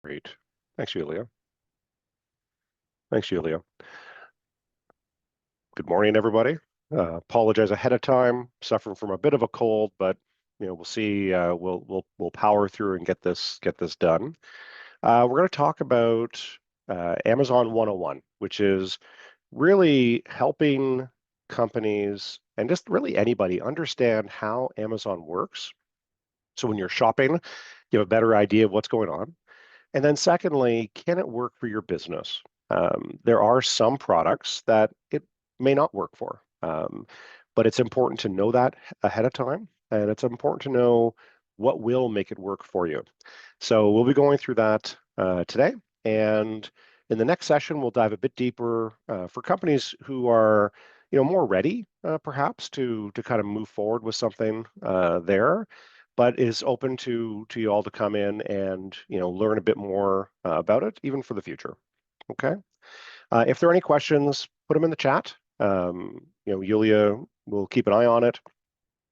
Great. Thanks, Julia. Thanks, Julia. Good morning, everybody. Apologize ahead of time. Suffering from a bit of a cold, but we'll see. We'll power through and get this done. We're going to talk about Amazon 101, which is really helping companies and just really anybody understand how Amazon works. So when you're shopping, you have a better idea of what's going on. And then secondly, can it work for your business? There are some products that it may not work for, but it's important to know that ahead of time, and it's important to know what will make it work for you. So we'll be going through that today, and in the next session, we'll dive a bit deeper for companies who are, more ready, perhaps to kind of move forward with something there, but is open to you all to come in and learn a bit more about it, even for the future. Okay. If there are any questions, put them in the chat. Yulia will keep an eye on it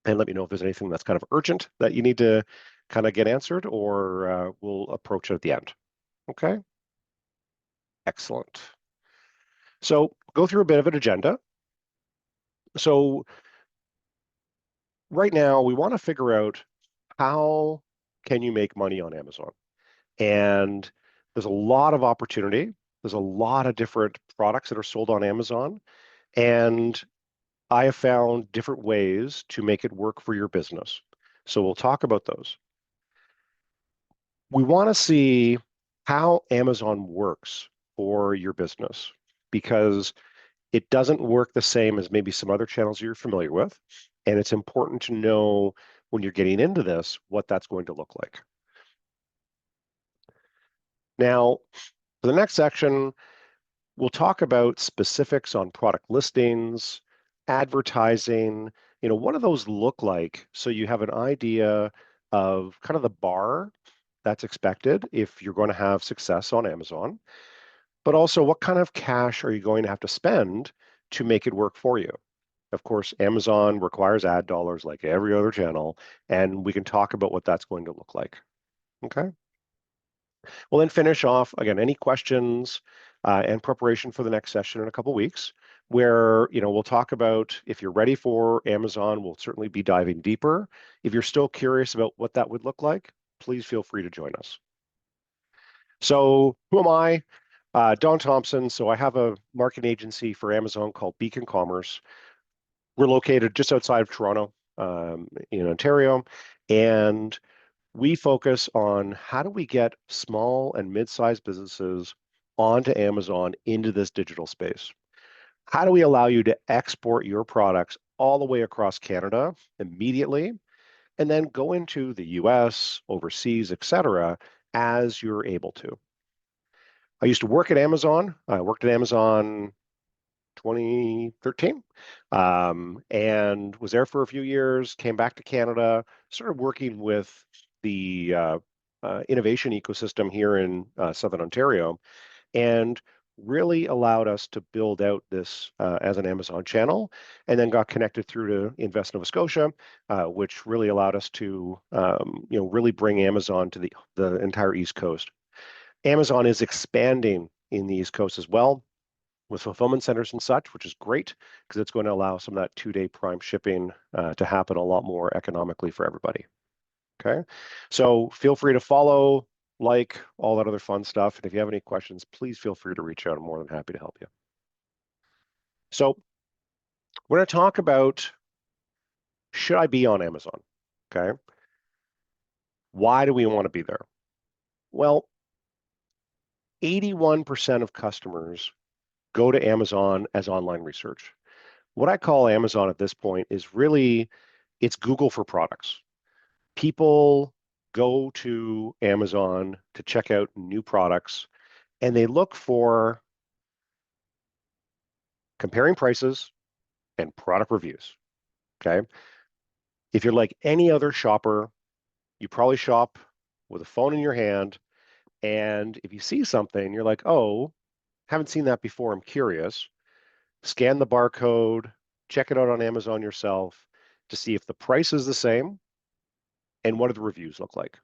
and let me know if there's anything that's kind of urgent that you need to kind of get answered, or we'll approach it at the end. Okay. Excellent. So go through a bit of an agenda. So right now we want to figure out how can you make money on Amazon? And there's a lot of opportunity. There's a lot of different products that are sold on Amazon. And I have found different ways to make it work for your business. So we'll talk about those. We want to see how Amazon works for your business, because it doesn't work the same as maybe some other channels you're familiar with. And it's important to know when you're getting into this, what that's going to look like. Now, for the next section, we'll talk about specifics on product listings, advertising, what do those look like? So you have an idea of kind of the bar that's expected if you're going to have success on Amazon, but also what kind of cash are you going to have to spend to make it work for you? Of course, Amazon requires ad dollars like every other channel, and we can talk about what that's going to look like. Okay. We'll then finish off, again, any questions and preparation for the next session in a couple weeks, where we'll talk about if you're ready for Amazon. We'll certainly be diving deeper. If you're still curious about what that would look like, please feel free to join us. So who am I? Don Thompson. So I have a marketing agency for Amazon called Beacon Commerce. We're located just outside of Toronto, in Ontario, and we focus on how do we get small and mid-sized businesses onto Amazon into this digital space? How do we allow you to export your products all the way across Canada immediately, and then go into the US, overseas, etc., as you're able to? I used to work at Amazon. I worked at Amazon 2013, and was there for a few years, came back to Canada, started working with the innovation ecosystem here in Southern Ontario, and really allowed us to build out this as an Amazon channel, and then got connected through to Invest Nova Scotia, which really allowed us to really bring Amazon to the entire East Coast. Amazon is expanding in the East Coast as well, with fulfillment centers and such, which is great because it's going to allow some of that 2-day prime shipping to happen a lot more economically for everybody. Okay, so feel free to follow, like, all that other fun stuff. And if you have any questions, please feel free to reach out. I'm more than happy to help you. So we're going to talk about, should I be on Amazon? Okay, why do we want to be there? Well, 81% of customers go to Amazon as online research. What I call Amazon at this point is really, it's Google for products. People go to Amazon to check out new products, and they look for comparing prices and product reviews. Okay. If you're like any other shopper, you probably shop with a phone in your hand. And if you see something, you're like, oh, haven't seen that before, I'm curious. Scan the barcode, check it out on Amazon yourself to see if the price is the same and what do the reviews look like.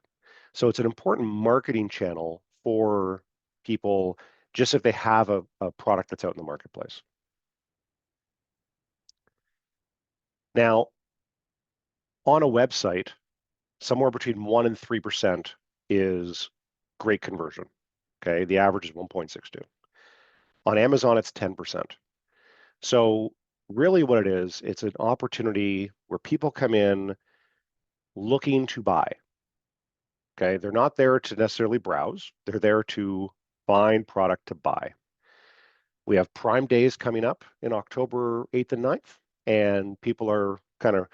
So it's an important marketing channel for people just if they have a product that's out in the marketplace. Now, on a website, somewhere between 1 and 3% is great conversion. Okay, the average is 1.62. On Amazon, it's 10%. So really what it is, it's an opportunity where people come in looking to buy. Okay, they're not there to necessarily browse. They're there to find product to buy. We have Prime Days coming up in October 8th and 9th, and people are kind of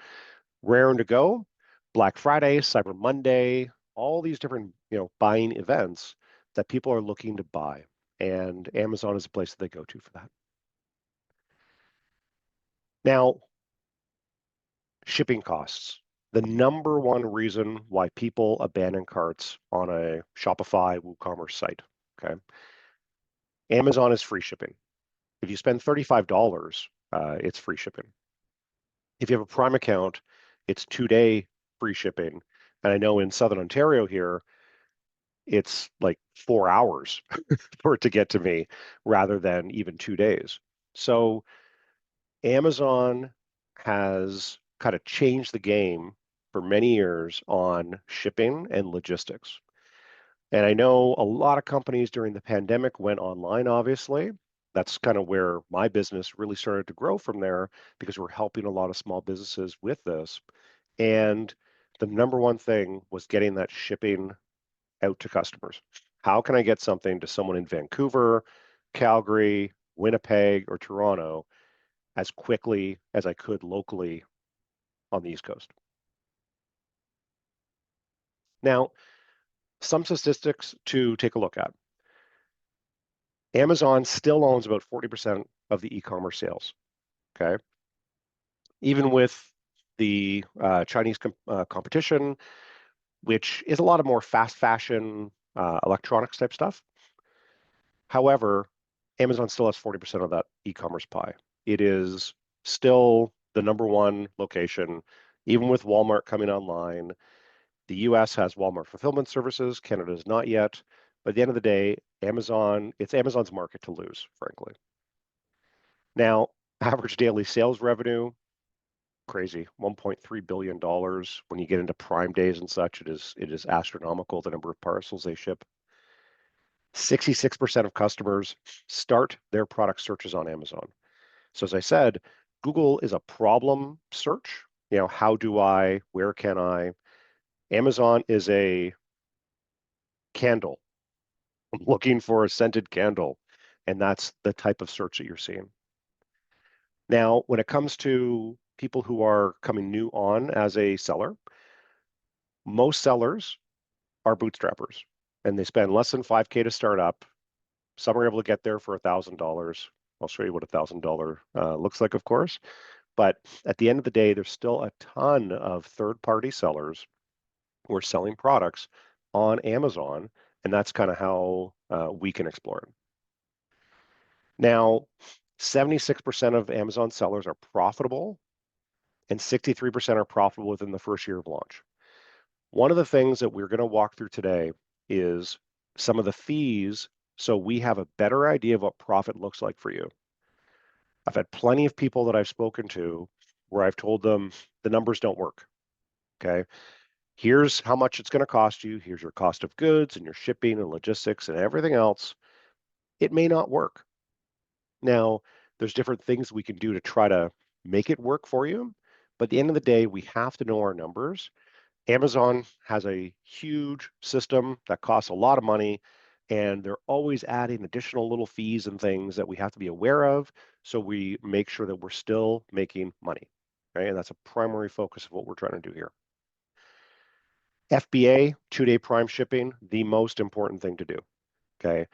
raring to go. Black Friday, Cyber Monday, all these different, buying events that people are looking to buy. And Amazon is a place that they go to for that. Now, shipping costs. The number one reason why people abandon carts on a Shopify WooCommerce site, okay? Amazon is free shipping. If you spend $35, it's free shipping. If you have a Prime account, it's 2-day free shipping. And I know in Southern Ontario here, it's like 4 hours for it to get to me rather than even 2 days. So Amazon has kind of changed the game for many years on shipping and logistics. And I know a lot of companies during the pandemic went online, obviously. That's kind of where my business really started to grow from there because we're helping a lot of small businesses with this. And the number one thing was getting that shipping out to customers. How can I get something to someone in Vancouver, Calgary, Winnipeg, or Toronto as quickly as I could locally on the East Coast? Now, some statistics to take a look at. Amazon still owns about 40% of the e-commerce sales, okay? Even with the Chinese competition, which is a lot of more fast fashion, electronics type stuff. However, Amazon still has 40% of that e-commerce pie. It is still the number one location, even with Walmart coming online. The US has Walmart fulfillment services, Canada is not yet. But at the end of the day, it's Amazon's market to lose, frankly. Now, average daily sales revenue, crazy, $1.3 billion. When you get into Prime Days and such, it is astronomical, the number of parcels they ship. 66% of customers start their product searches on Amazon. So as I said, Google is a problem search. How do I, where can I? Amazon is a candle. I'm looking for a scented candle. And that's the type of search that you're seeing. Now, when it comes to people who are coming new on as a seller, most sellers are bootstrappers and they spend less than 5K to start up. Some are able to get there for $1,000. I'll show you what $1,000 looks like, of course. But at the end of the day, there's still a ton of third-party sellers who are selling products on Amazon, and that's kind of how we can explore it. Now, 76% of Amazon sellers are profitable, and 63% are profitable within the first year of launch. One of the things that we're going to walk through today is some of the fees so we have a better idea of what profit looks like for you. I've had plenty of people that I've spoken to where I've told them the numbers don't work, okay? Here's how much it's going to cost you. Here's your cost of goods and your shipping and logistics and everything else. It may not work. Now, there's different things we can do to try to make it work for you. But at the end of the day, we have to know our numbers. Amazon has a huge system that costs a lot of money, and they're always adding additional little fees and things that we have to be aware of so we make sure that we're still making money, right? And that's a primary focus of what we're trying to do here. FBA, 2-day Prime shipping, the most important thing to do, okay?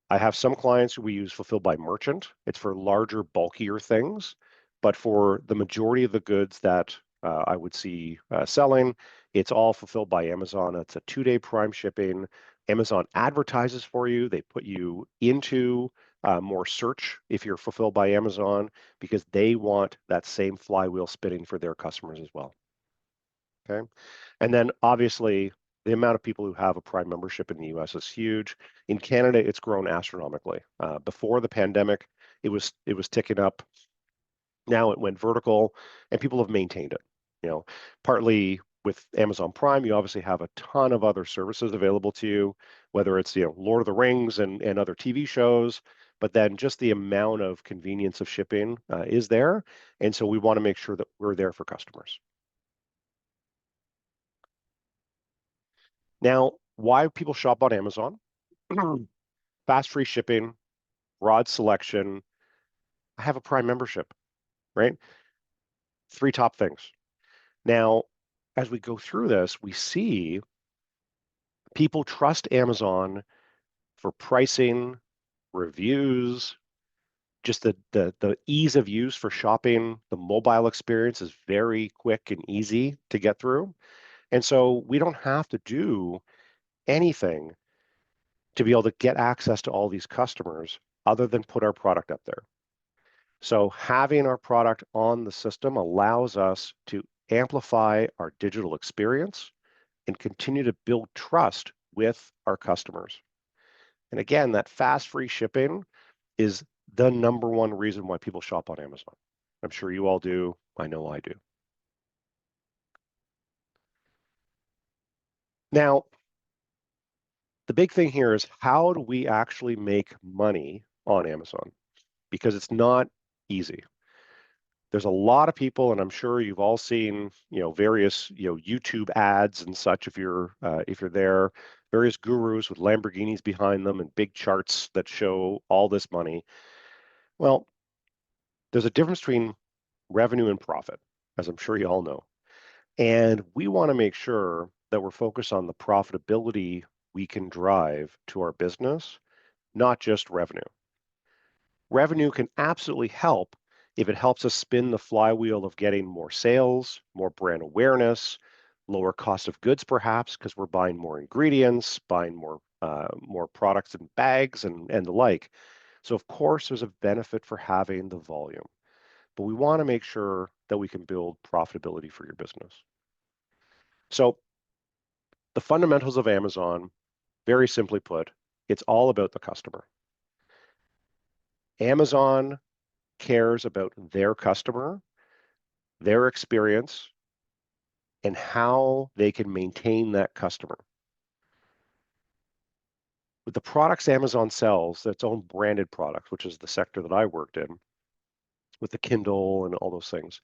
I have some clients who we use Fulfilled by Merchant. It's for larger, bulkier things, but for the majority of the goods that I would see selling, it's all fulfilled by Amazon. It's a 2-day Prime shipping. Amazon advertises for you. They put you into more search if you're fulfilled by Amazon because they want that same flywheel spinning for their customers as well. Okay. And then obviously The amount of people who have a Prime membership in the US is huge. In Canada, it's grown astronomically. Before the pandemic, it was ticking up. Now it went vertical, and people have maintained it. You know, partly with Amazon Prime, you obviously have a ton of other services available to you, whether it's Lord of the Rings and other TV shows, but then just the amount of convenience of shipping is there, and so we want to make sure that we're there for customers. Now, why people shop on Amazon? Fast, free shipping, broad selection. I have a Prime membership, right? Three top things. Now, as we go through this, we see people trust Amazon for pricing, reviews, just the ease of use for shopping. The mobile experience is very quick and easy to get through. And so we don't have to do anything to be able to get access to all these customers other than put our product up there. So having our product on the system allows us to amplify our digital experience and continue to build trust with our customers. And again, that fast, free shipping is the number one reason why people shop on Amazon. I'm sure you all do. I know I do. Now, the big thing here is how do we actually make money on Amazon? Because it's not easy. There's a lot of people, and I'm sure you've all seen, various, YouTube ads and such. If you're there, various gurus with Lamborghinis behind them and big charts that show all this money. Well, there's a difference between revenue and profit, as I'm sure you all know. And we want to make sure that we're focused on the profitability we can drive to our business, not just revenue. Revenue can absolutely help if it helps us spin the flywheel of getting more sales, more brand awareness, lower cost of goods, perhaps, because we're buying more ingredients, buying more products and bags and the like. So of course, there's a benefit for having the volume, but we want to make sure that we can build profitability for your business. So the fundamentals of Amazon, very simply put, it's all about the customer. Amazon cares about their customer, their experience, and how they can maintain that customer. With the products Amazon sells, its own branded products, which is the sector that I worked in, with the Kindle and all those things,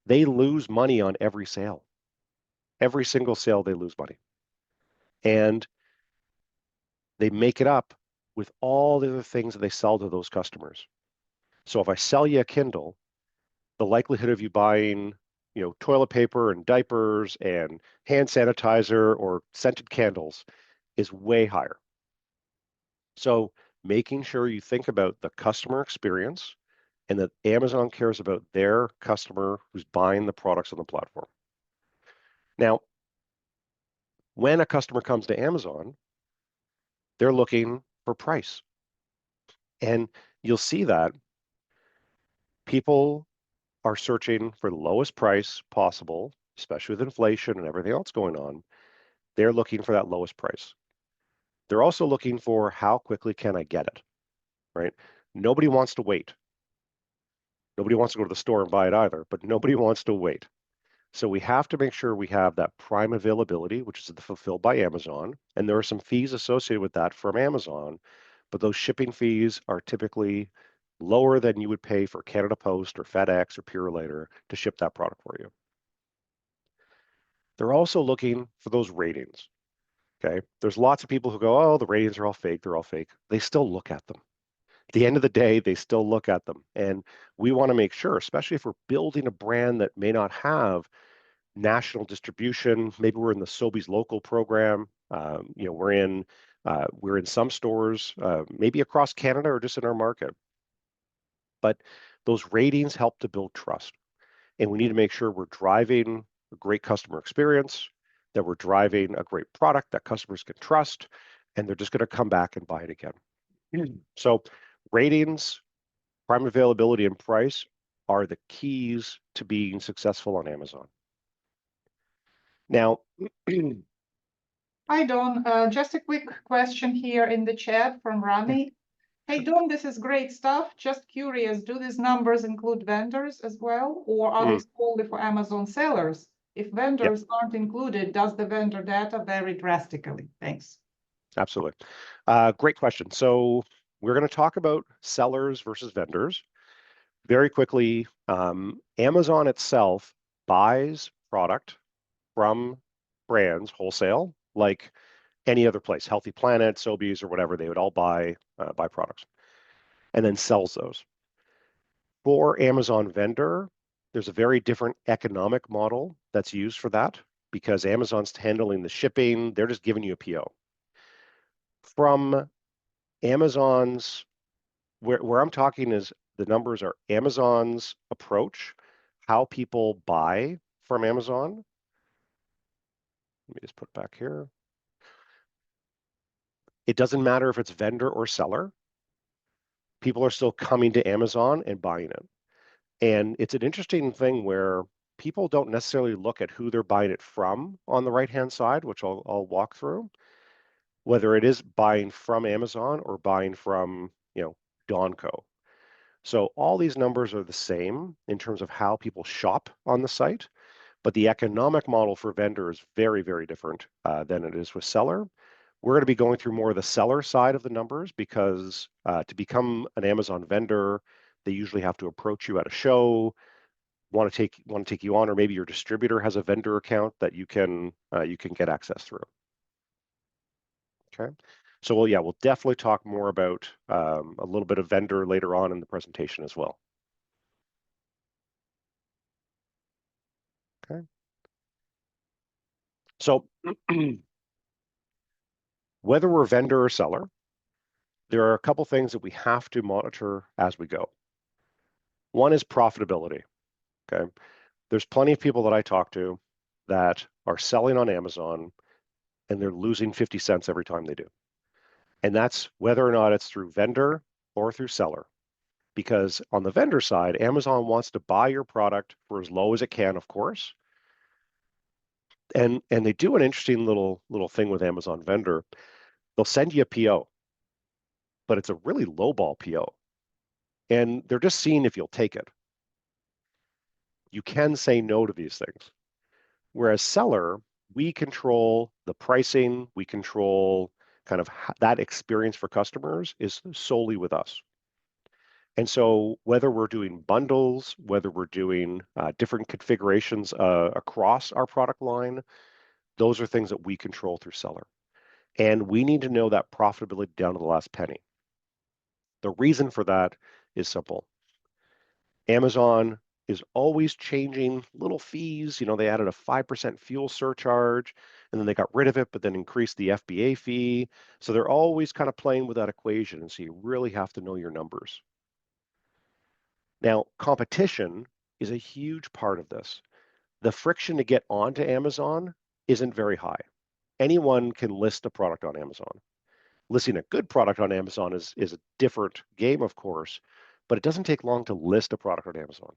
they lose money on every sale. Every single sale, they lose money. And they make it up with all the other things that they sell to those customers. So if I sell you a Kindle, the likelihood of you buying, toilet paper and diapers and hand sanitizer or scented candles is way higher. So making sure you think about the customer experience and that Amazon cares about their customer who's buying the products on the platform. Now, when a customer comes to Amazon, they're looking for price. And you'll see that people are searching for the lowest price possible, especially with inflation and everything else going on. They're looking for that lowest price. They're also looking for how quickly can I get it, right? Nobody wants to wait. Nobody wants to go to the store and buy it either, but nobody wants to wait. So we have to make sure we have that prime availability, which is fulfilled by Amazon. And there are some fees associated with that from Amazon, but those shipping fees are typically lower than you would pay for Canada Post or FedEx or Purolator to ship that product for you. They're also looking for those ratings. Okay. There's lots of people who go, oh, the ratings are all fake. They're all fake. They still look at them. At the end of the day, they still look at them. And we want to make sure, especially if we're building a brand that may not have national distribution, maybe we're in the Sobeys local program, we're in some stores, maybe across Canada or just in our market. But those ratings help to build trust. And we need to make sure we're driving a great customer experience, that we're driving a great product that customers can trust, and they're just going to come back and buy it again. So ratings, prime availability, and price are the keys to being successful on Amazon. Now, Hi, Don. Just a quick question here in the chat from Yeah, Rami. Hey, sure. Don, this is great stuff. Just curious, do these numbers include vendors as well, or are they Mm, solely for Amazon sellers? If yeah, vendors aren't included, does the vendor data vary drastically? Thanks. absolutely. Great question. So we're going to talk about sellers versus vendors. Very quickly, Amazon itself buys product from brands wholesale, like any other place, Healthy Planet, Sobeys, or whatever. They would all buy products and then sells those. For Amazon vendor, there's a very different economic model that's used for that because Amazon's handling the shipping. They're just giving you a PO. From Amazon's, where I'm talking is the numbers are Amazon's approach, how people buy from Amazon. Let me just put it back here. It doesn't matter if it's vendor or seller. People are still coming to Amazon and buying it. And it's an interesting thing where people don't necessarily look at who they're buying it from on the right-hand side, which I'll walk through, whether it is buying from Amazon or buying from, Donco. So all these numbers are the same in terms of how people shop on the site, but the economic model for vendor is very, very different than it is with seller. We're going to be going through more of the seller side of the numbers because to become an Amazon vendor, they usually have to approach you at a show, want to take you on, or maybe your distributor has a vendor account that you can get access through. Okay, so we'll definitely talk more about a little bit of vendor later on in the presentation as well. Okay, so whether we're vendor or seller, there are a couple things that we have to monitor as we go. One is profitability. Okay, there's plenty of people that I talk to that are selling on Amazon and they're losing 50 cents every time they do. And that's whether or not it's through vendor or through seller. Because on the vendor side, Amazon wants to buy your product for as low as it can, of course. And they do an interesting little thing with Amazon vendor. They'll send you a PO, but it's a really lowball PO. And they're just seeing if you'll take it. You can say no to these things. Whereas seller, we control the pricing, we control kind of that experience for customers is solely with us. And so whether we're doing bundles, whether we're doing different configurations across our product line, those are things that we control through seller. And we need to know that profitability down to the last penny. The reason for that is simple. Amazon is always changing little fees. They added a 5% fuel surcharge and then they got rid of it, but then increased the FBA fee. So they're always kind of playing with that equation. And so you really have to know your numbers. Now, competition is a huge part of this. The friction to get onto Amazon isn't very high. Anyone can list a product on Amazon. Listing a good product on Amazon is a different game, of course, but it doesn't take long to list a product on Amazon.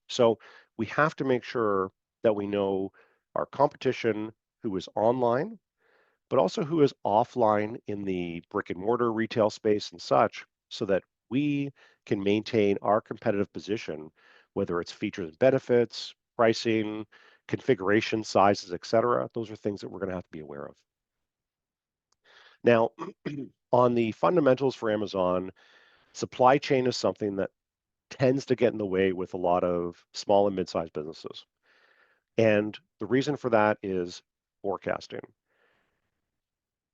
So we have to make sure that we know our competition who is online, but also who is offline in the brick and mortar retail space and such, so that we can maintain our competitive position, whether it's features and benefits, pricing, configuration, sizes, etc. Those are things that we're going to have to be aware of. Now, on the fundamentals for Amazon, supply chain is something that tends to get in the way with a lot of small and mid-sized businesses. And the reason for that is forecasting.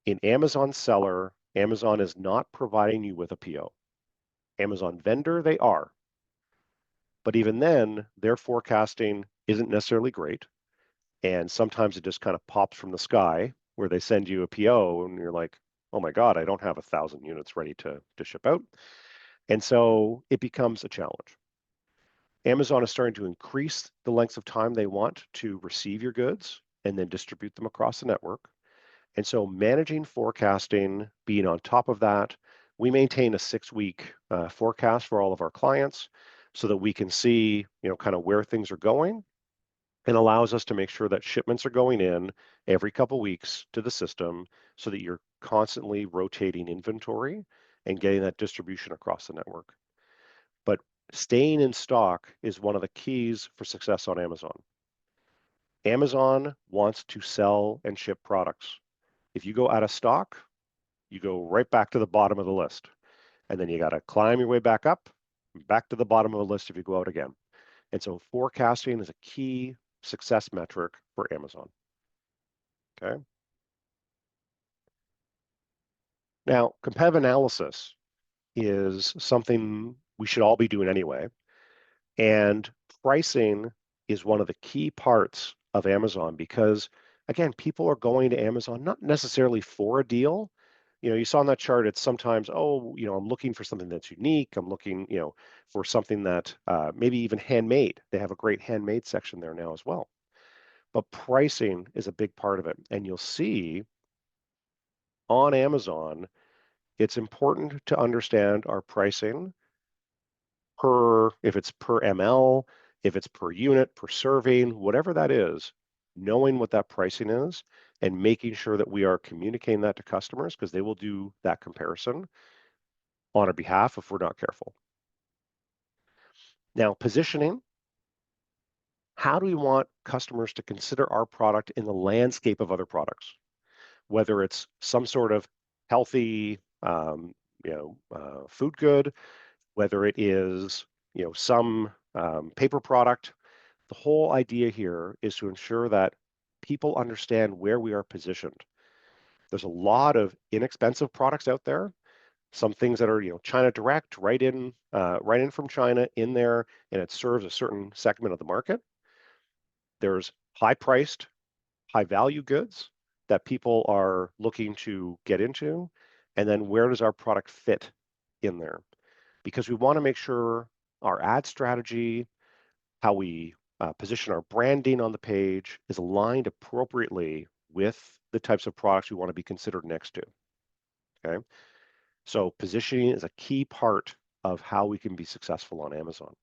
In Amazon seller, Amazon is not providing you with a PO. Amazon vendor, they are. But even then, their forecasting isn't necessarily great. And sometimes it just kind of pops from the sky where they send you a PO and you're like, oh my God, I don't have 1,000 units ready to ship out. And so it becomes a challenge. Amazon is starting to increase the lengths of time they want to receive your goods and then distribute them across the network. And so managing forecasting, being on top of that, we maintain a 6-week forecast for all of our clients so that we can see, kind of where things are going. and allows us to make sure that shipments are going in every couple weeks to the system so that you're constantly rotating inventory and getting that distribution across the network. But staying in stock is one of the keys for success on Amazon. Amazon wants to sell and ship products. If you go out of stock, you go right back to the bottom of the list. And then you got to climb your way back up, back to the bottom of the list if you go out again. And so forecasting is a key success metric for Amazon. Okay. Now, competitive analysis is something we should all be doing anyway. And pricing is one of the key parts of Amazon because, again, people are going to Amazon not necessarily for a deal. You saw on that chart, it's sometimes, I'm looking for something that's unique. I'm looking, for something that maybe even handmade. They have a great handmade section there now as well. But pricing is a big part of it. And you'll see on Amazon, it's important to understand our pricing if it's per ml, if it's per unit, per serving, whatever that is, knowing what that pricing is and making sure that we are communicating that to customers because they will do that comparison on our behalf if we're not careful. Now, positioning. How do we want customers to consider our product in the landscape of other products? Whether it's some sort of healthy, food good, whether it is, some paper product. The whole idea here is to ensure that people understand where we are positioned. There's a lot of inexpensive products out there. Some things that are, China direct, right in from China in there, and it serves a certain segment of the market. There's high-priced, high-value goods that people are looking to get into, and then where does our product fit in there? Because we want to make sure our ad strategy, how we position our branding on the page is aligned appropriately with the types of products we want to be considered next to. Okay, so positioning is a key part of how we can be successful on Amazon.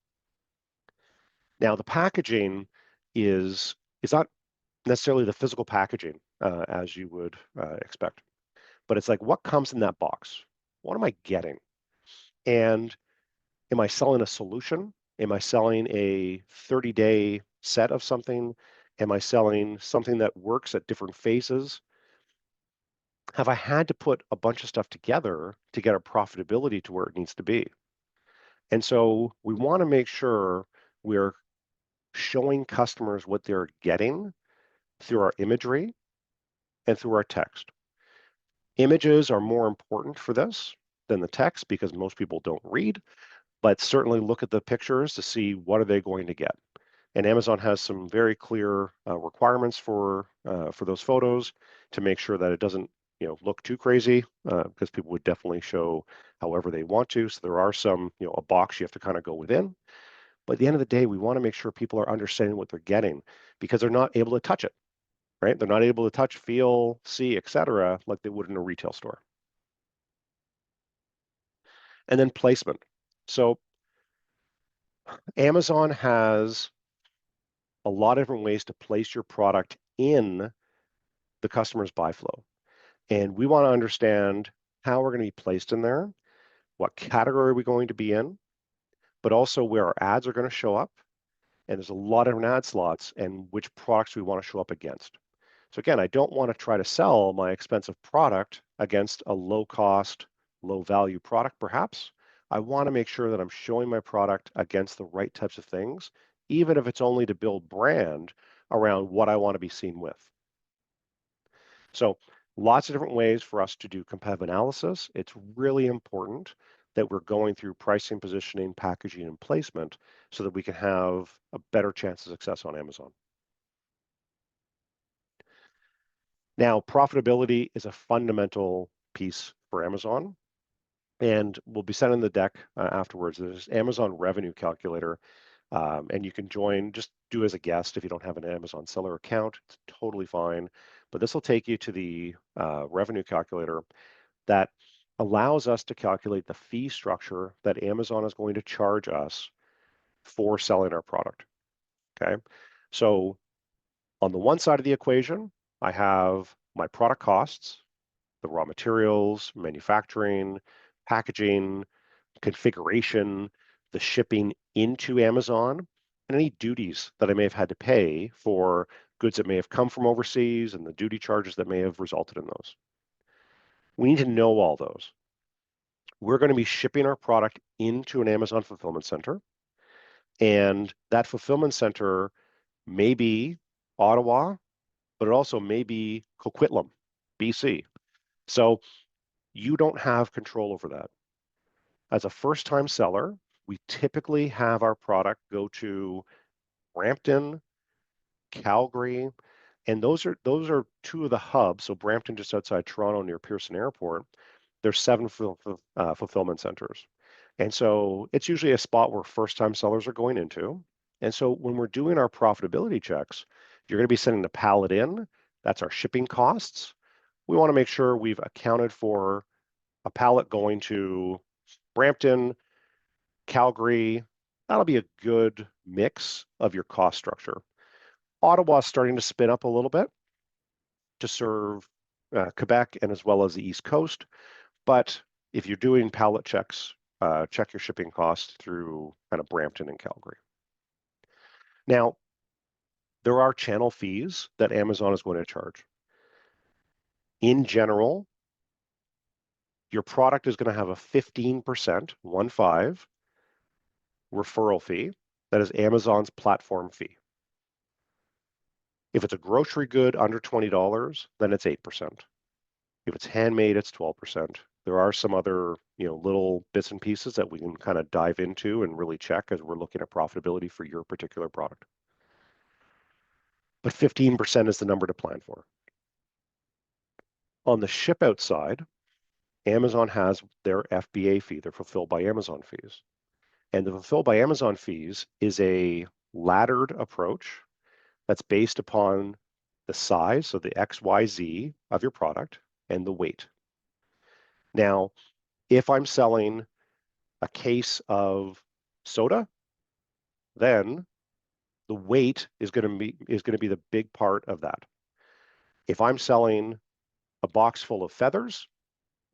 Now, the packaging is not necessarily the physical packaging as you would expect, but it's like what comes in that box? What am I getting? And am I selling a solution? Am I selling a 30-day set of something? Am I selling something that works at different phases? Have I had to put a bunch of stuff together to get our profitability to where it needs to be? And so we want to make sure we're showing customers what they're getting through our imagery and through our text. Images are more important for this than the text because most people don't read, but certainly look at the pictures to see what are they going to get. And Amazon has some very clear requirements for those photos to make sure that it doesn't look too crazy because people would definitely show however they want to. So there are some, a box you have to kind of go within. But at the end of the day, we want to make sure people are understanding what they're getting because they're not able to touch it, right? They're not able to touch, feel, see, etc., like they would in a retail store. And then placement. So Amazon has a lot of different ways to place your product in the customer's buy flow. And we want to understand how we're going to be placed in there, what category are we going to be in, but also where our ads are going to show up. And there's a lot of different ad slots and which products we want to show up against. So again, I don't want to try to sell my expensive product against a low cost, low value product, perhaps. I want to make sure that I'm showing my product against the right types of things, even if it's only to build brand around what I want to be seen with. So lots of different ways for us to do competitive analysis. It's really important that we're going through pricing, positioning, packaging, and placement so that we can have a better chance of success on Amazon. Now, profitability is a fundamental piece for Amazon, and we'll be sending the deck afterwards. There's Amazon Revenue Calculator, and you can join, just do as a guest if you don't have an Amazon seller account. It's totally fine. But this will take you to the revenue calculator that allows us to calculate the fee structure that Amazon is going to charge us for selling our product. Okay, so On the one side of the equation, I have my product costs, the raw materials, manufacturing, packaging, configuration, the shipping into Amazon, and any duties that I may have had to pay for goods that may have come from overseas and the duty charges that may have resulted in those. We need to know all those. We're going to be shipping our product into an Amazon fulfillment center, and that fulfillment center may be Ottawa, but it also may be Coquitlam, BC. So you don't have control over that. As a first-time seller, we typically have our product go to Brampton, Calgary, and those are two of the hubs. So Brampton, just outside Toronto, near Pearson Airport, there's 7 fulfillment centers, and so it's usually a spot where first-time sellers are going into. And so when we're doing our profitability checks, you're going to be sending the pallet in. That's our shipping costs. We want to make sure we've accounted for a pallet going to Brampton, Calgary. That'll be a good mix of your cost structure. Ottawa is starting to spin up a little bit to serve Quebec and as well as the East Coast. But if you're doing pallet checks, check your shipping costs through kind of Brampton and Calgary. Now, there are channel fees that Amazon is going to charge. In general, your product is going to have a 15%, 1-5, referral fee. That is Amazon's platform fee. If it's a grocery good under $20, then it's 8%. If it's handmade, it's 12%. There are some other, little bits and pieces that we can kind of dive into and really check as we're looking at profitability for your particular product. But 15% is the number to plan for. On the ship out side, Amazon has their FBA fee, their Fulfilled by Amazon fees. And the Fulfilled by Amazon fees is a laddered approach that's based upon the size, so the XYZ of your product, and the weight. Now, if I'm selling a case of soda, then the weight is going to be the big part of that. If I'm selling a box full of feathers,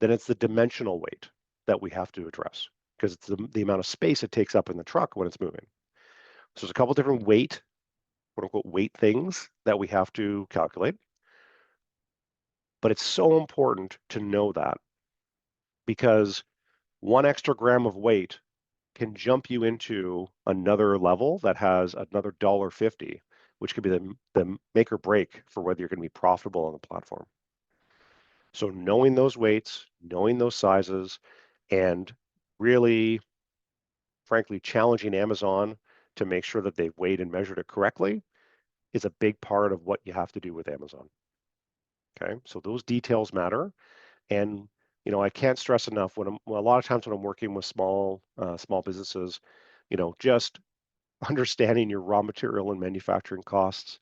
then it's the dimensional weight that we have to address, because it's the amount of space it takes up in the truck when it's moving. So there's a couple different weight, quote unquote, weight things that we have to calculate. But it's so important to know that, because 1 extra gram of weight can jump you into another level that has another $1.50, which could be the make or break for whether you're going to be profitable on the platform. So knowing those weights, knowing those sizes, and really, frankly, challenging Amazon to make sure that they've weighed and measured it correctly is a big part of what you have to do with Amazon. Okay, so those details matter. And I can't stress enough a lot of times when I'm working with small businesses, just understanding your raw material and manufacturing costs,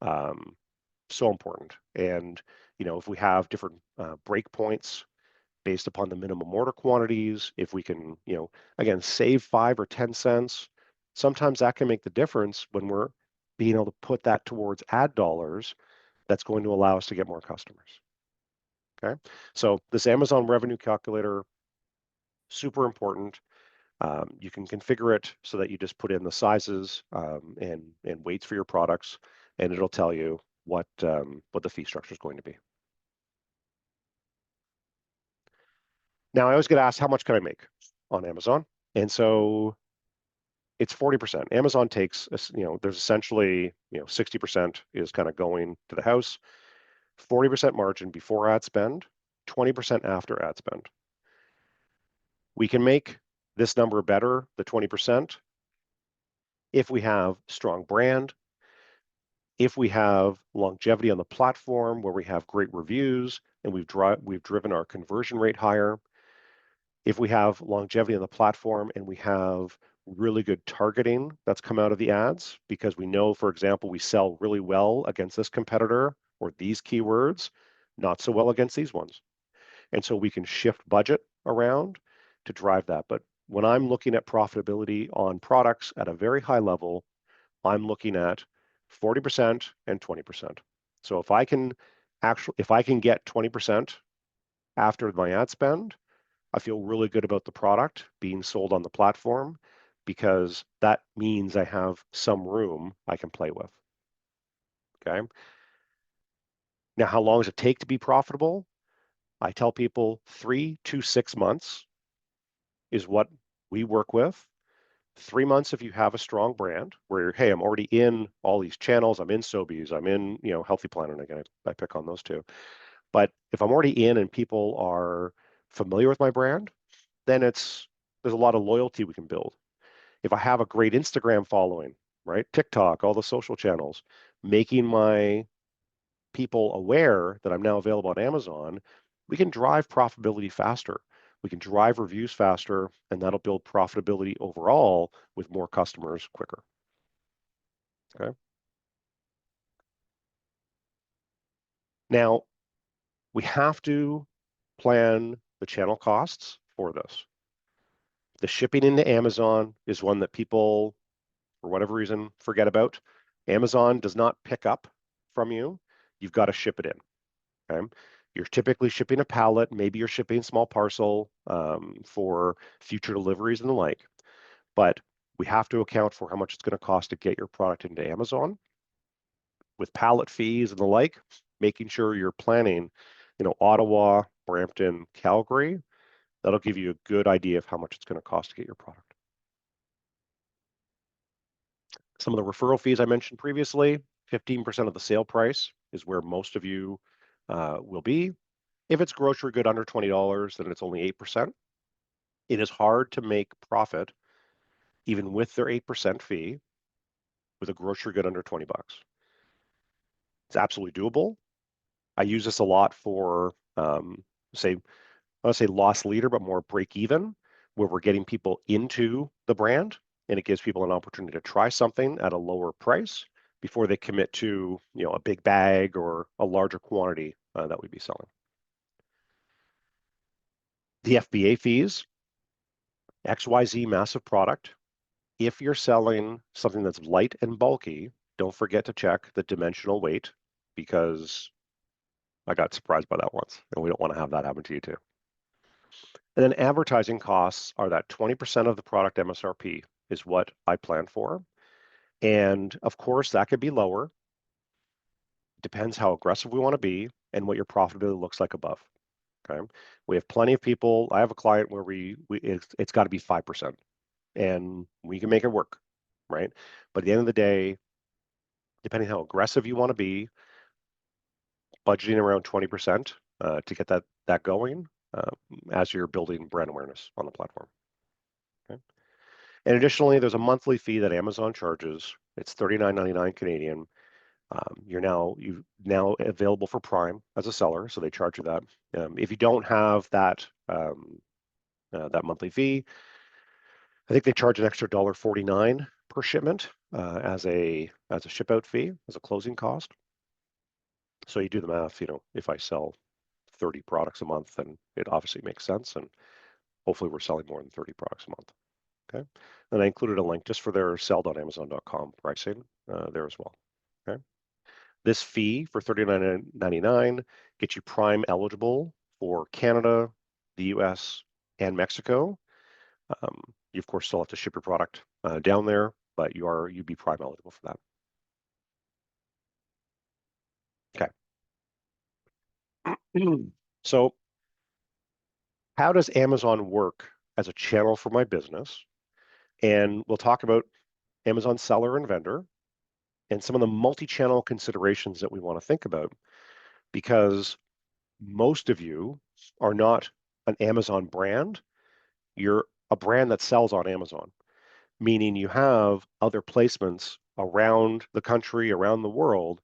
so important. And if we have different break points based upon the minimum order quantities, if we can, again, save 5 or 10 cents, sometimes that can make the difference when we're being able to put that towards ad dollars that's going to allow us to get more customers. Okay, so this Amazon revenue calculator, super important. You can configure it so that you just put in the sizes and weights for your products, and it'll tell you what the fee structure is going to be. Now, I always get asked, how much can I make on Amazon? And so it's 40%. Amazon takes, there's essentially, 60% is kind of going to the house, 40% margin before ad spend, 20% after ad spend. We can make this number better, the 20%, if we have strong brand, if we have longevity on the platform where we have great reviews and we've driven our conversion rate higher, if we have longevity on the platform and we have really good targeting that's come out of the ads, because we know, for example, we sell really well against this competitor or these keywords, not so well against these ones. And so we can shift budget around to drive that. But when I'm looking at profitability on products at a very high level, I'm looking at 40% and 20%. So if I can get 20% after my ad spend, I feel really good about the product being sold on the platform because that means I have some room I can play with. Okay. Now, how long does it take to be profitable? I tell people 3 to 6 months is what we work with. 3 months if you have a strong brand where, hey, I'm already in all these channels. I'm in Sobeys. I'm in, Healthy Planet. Again, I pick on those two. But if I'm already in and people are familiar with my brand, then there's a lot of loyalty we can build. If I have a great Instagram following, right? TikTok, all the social channels, making my people aware that I'm now available on Amazon, we can drive profitability faster. We can drive reviews faster, and that'll build profitability overall with more customers quicker. Okay. Now, we have to plan the channel costs for this. The shipping into Amazon is one that people, for whatever reason, forget about. Amazon does not pick up from you. You've got to ship it in. Okay. You're typically shipping a pallet, maybe you're shipping a small parcel for future deliveries and the like. But we have to account for how much it's going to cost to get your product into Amazon with pallet fees and the like, making sure you're planning, Ottawa, Brampton, Calgary. That'll give you a good idea of how much it's going to cost to get your product. Some of the referral fees I mentioned previously, 15% of the sale price is where most of you will be. If it's grocery good under $20, then it's only 8%. It is hard to make profit even with their 8% fee with a grocery good under 20 bucks. It's absolutely doable. I use this a lot for, I want to say loss leader, but more break even, where we're getting people into the brand and it gives people an opportunity to try something at a lower price before they commit to, a big bag or a larger quantity that we'd be selling. The FBA fees, XYZ massive product. If you're selling something that's light and bulky, don't forget to check the dimensional weight because I got surprised by that once and we don't want to have that happen to you too. And then advertising costs are that 20% of the product MSRP is what I plan for. And of course, that could be lower. Depends how aggressive we want to be and what your profitability looks like above. Okay. We have plenty of people. I have a client where it's got to be 5% and we can make it work. Right. But at the end of the day, depending how aggressive you want to be, budgeting around 20% to get that going as you're building brand awareness on the platform. Okay. And additionally, there's a monthly fee that Amazon charges. It's $39.99 Canadian. You're now available for Prime as a seller, so they charge you that. If you don't have that that monthly fee, I think they charge an extra $1.49 per shipment as a ship out fee, as a closing cost. So you do the math. If I sell 30 products a month, then it obviously makes sense, and hopefully we're selling more than 30 products a month. Okay, and I included a link just for their sell.amazon.com pricing there as well. Okay, this fee for $39.99 gets you Prime eligible for Canada, the US, and Mexico. You of course still have to ship your product down there, but you'd be Prime eligible for that. Okay. So how does Amazon work as a channel for my business? And we'll talk about Amazon seller and vendor and some of the multi-channel considerations that we want to think about, because most of you are not an Amazon brand. You're a brand that sells on Amazon, meaning you have other placements around the country, around the world,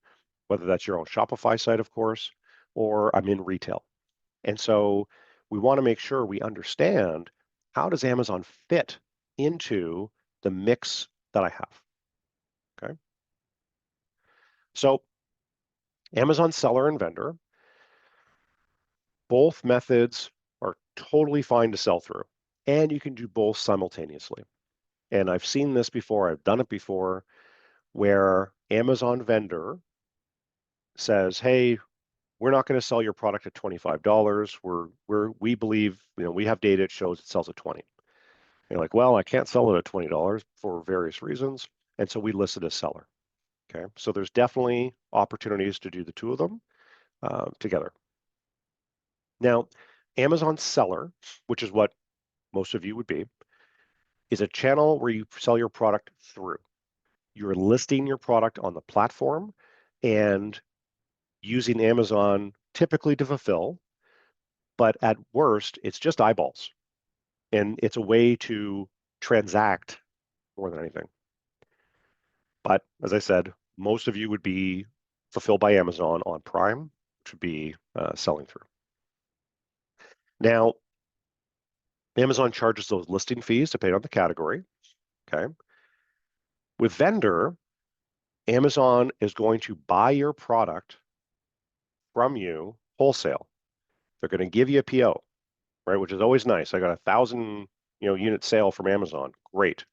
whether that's your own Shopify site, of course, or I'm in retail. And so we want to make sure we understand, how does Amazon fit into the mix that I have? Okay. So Amazon seller and vendor, both methods are totally fine to sell through, and you can do both simultaneously. And I've seen this before, I've done it before, where Amazon vendor says, hey, we're not going to sell your product at $25. We believe, we have data that shows it sells at 20. You're like, well, I can't sell it at $20 for various reasons. And so we list it as seller. Okay. So there's definitely opportunities to do the two of them together. Now, Amazon seller, which is what most of you would be, is a channel where you sell your product through. You're listing your product on the platform and using Amazon typically to fulfill, but at worst, it's just eyeballs. And it's a way to transact more than anything. But as I said, most of you would be fulfilled by Amazon on Prime, which would be selling through. Now, Amazon charges those listing fees depending on the category. Okay. With vendor, Amazon is going to buy your product from you wholesale. They're going to give you a PO, right? Which is always nice. I got 1,000, unit sale from Amazon. Great.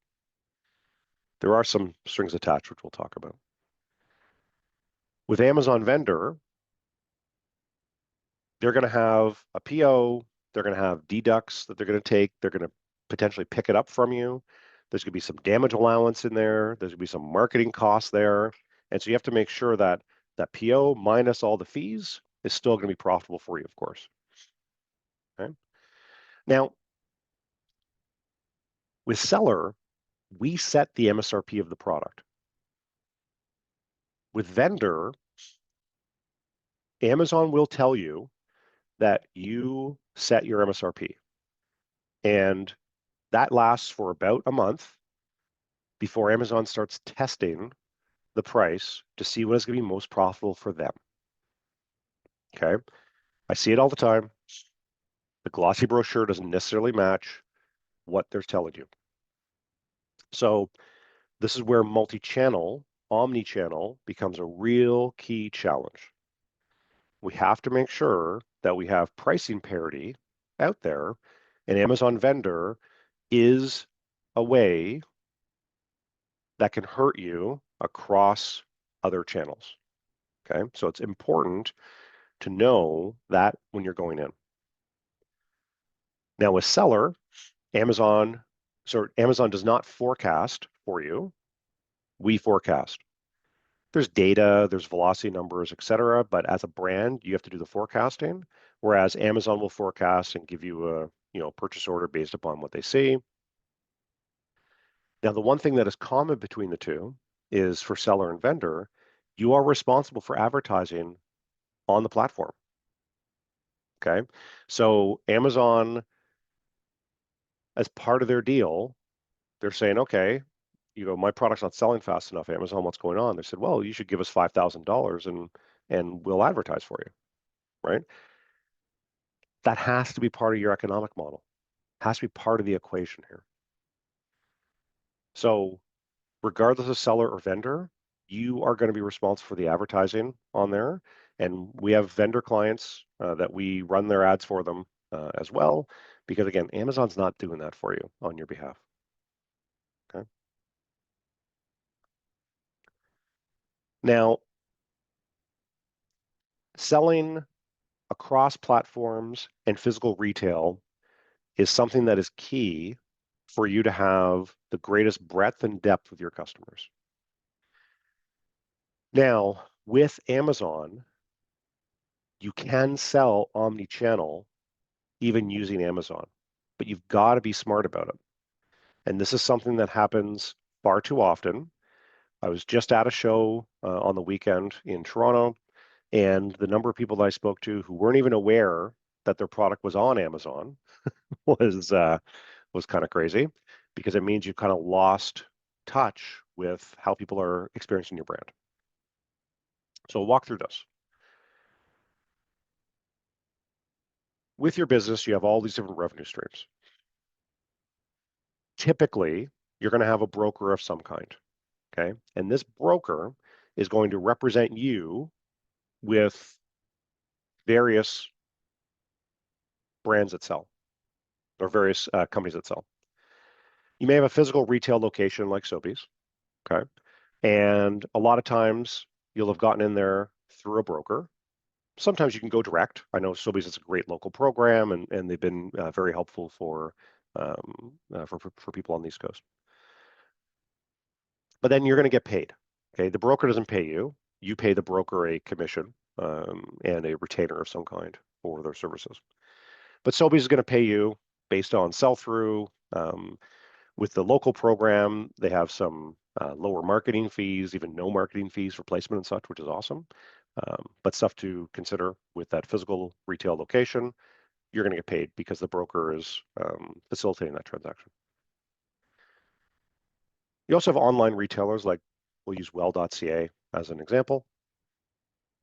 There are some strings attached, which we'll talk about. With Amazon vendor, they're going to have a PO. They're going to have deducts that they're going to take. They're going to potentially pick it up from you. There's going to be some damage allowance in there. There's going to be some marketing costs there. And so you have to make sure that that PO minus all the fees is still going to be profitable for you, of course. Okay. Now, with seller, we set the MSRP of the product. With vendor, Amazon will tell you that you set your MSRP. And that lasts for about a month before Amazon starts testing the price to see what is going to be most profitable for them. Okay. I see it all the time. The glossy brochure doesn't necessarily match what they're telling you. So this is where multi-channel, omni-channel becomes a real key challenge. We have to make sure that we have pricing parity out there, and Amazon vendor is a way that can hurt you across other channels. Okay, so it's important to know that when you're going in. Now with seller, Amazon does not forecast for you. We forecast. There's data, there's velocity numbers, et cetera, but as a brand, you have to do the forecasting, whereas Amazon will forecast and give you a purchase order based upon what they see. Now, the one thing that is common between the two is for seller and vendor, you are responsible for advertising on the platform. Okay, so Amazon, as part of their deal, they're saying, okay, my product's not selling fast enough. Amazon, what's going on? They said, well, you should give us $5,000 and we'll advertise for you, right? That has to be part of your economic model. Has to be part of the equation here. So regardless of seller or vendor, you are going to be responsible for the advertising on there. And we have vendor clients that we run their ads for them as well, because again, Amazon's not doing that for you on your behalf. Okay. Now, selling across platforms and physical retail is something that is key for you to have the greatest breadth and depth with your customers. Now, with Amazon, you can sell omni-channel even using Amazon, but you've got to be smart about it. And this is something that happens far too often. I was just at a show on the weekend in Toronto, and the number of people that I spoke to who weren't even aware that their product was on Amazon was kind of crazy, because it means you've kind of lost touch with how people are experiencing your brand. So we'll walk through this. With your business, you have all these different revenue streams. Typically, you're going to have a broker of some kind, okay? And this broker is going to represent you with various brands that sell, or various companies that sell. You may have a physical retail location like Sobeys, okay? And a lot of times you'll have gotten in there through a broker. Sometimes you can go direct. I know Sobeys is a great local program, and they've been very helpful for people on the East Coast. But then you're going to get paid. Okay, the broker doesn't pay you. You pay the broker a commission and a retainer of some kind for their services. But Sobeys is going to pay you based on sell-through. With the local program, they have some lower marketing fees, even no marketing fees for placement and such, which is awesome. But stuff to consider with that physical retail location, you're going to get paid because the broker is facilitating that transaction. You also have online retailers like, we'll use well.ca as an example.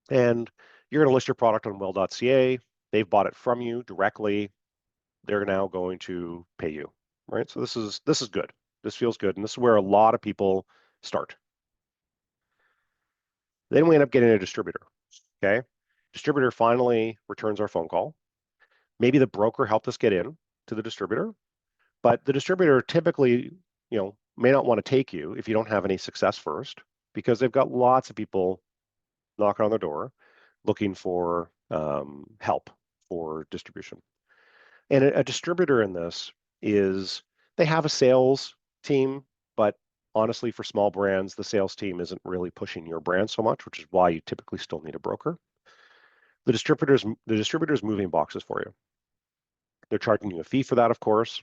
And you're going to list your product on well.ca. They've bought it from you directly. They're now going to pay you, right? So this is good. This feels good. And this is where a lot of people start. Then we end up getting a distributor, okay? Distributor finally returns our phone call. Maybe the broker helped us get in to the distributor, but the distributor typically, may not want to take you if you don't have any success first, because they've got lots of people knocking on their door looking for help for distribution. And a distributor in this they have a sales team, but honestly, for small brands, the sales team isn't really pushing your brand so much, which is why you typically still need a broker. The distributor's moving boxes for you. They're charging you a fee for that, of course,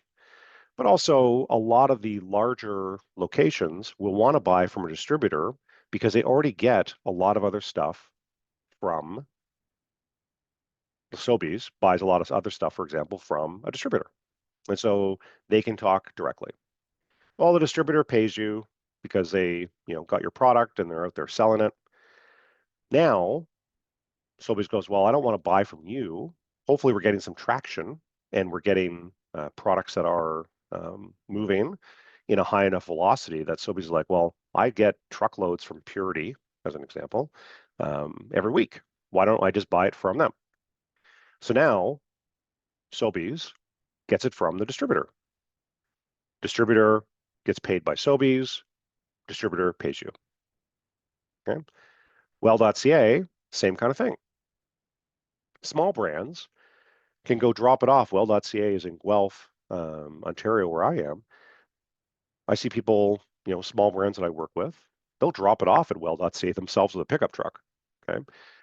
but also a lot of the larger locations will want to buy from a distributor because they already get a lot of other stuff from Sobeys, buys a lot of other stuff, for example, from a distributor. And so they can talk directly. Well, the distributor pays you because they, got your product and they're out there selling it. Now, Sobeys goes, well, I don't want to buy from you. Hopefully we're getting some traction and we're getting products that are moving in a high enough velocity that Sobeys is like, well, I get truckloads from Purity, as an example, every week. Why don't I just buy it from them? So now Sobeys gets it from the distributor. Distributor gets paid by Sobeys. Distributor pays you. Okay. Well.ca, same kind of thing. Small brands can go drop it off. Well.ca is in Guelph, Ontario, where I am. I see people, small brands that I work with, they'll drop it off at well.ca themselves with a pickup truck. Okay.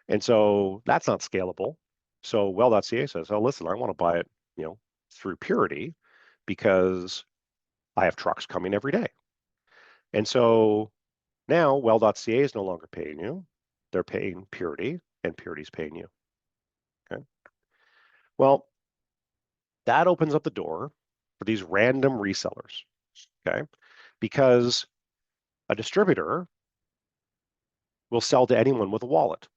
And so that's not scalable. So well.ca says, oh, listen, I want to buy it, through Purity because I have trucks coming every day. And so now well.ca is no longer paying you. They're paying Purity, and Purity's paying you. Okay. Well, that opens up the door for these random resellers. Okay. Because a distributor will sell to anyone with a wallet.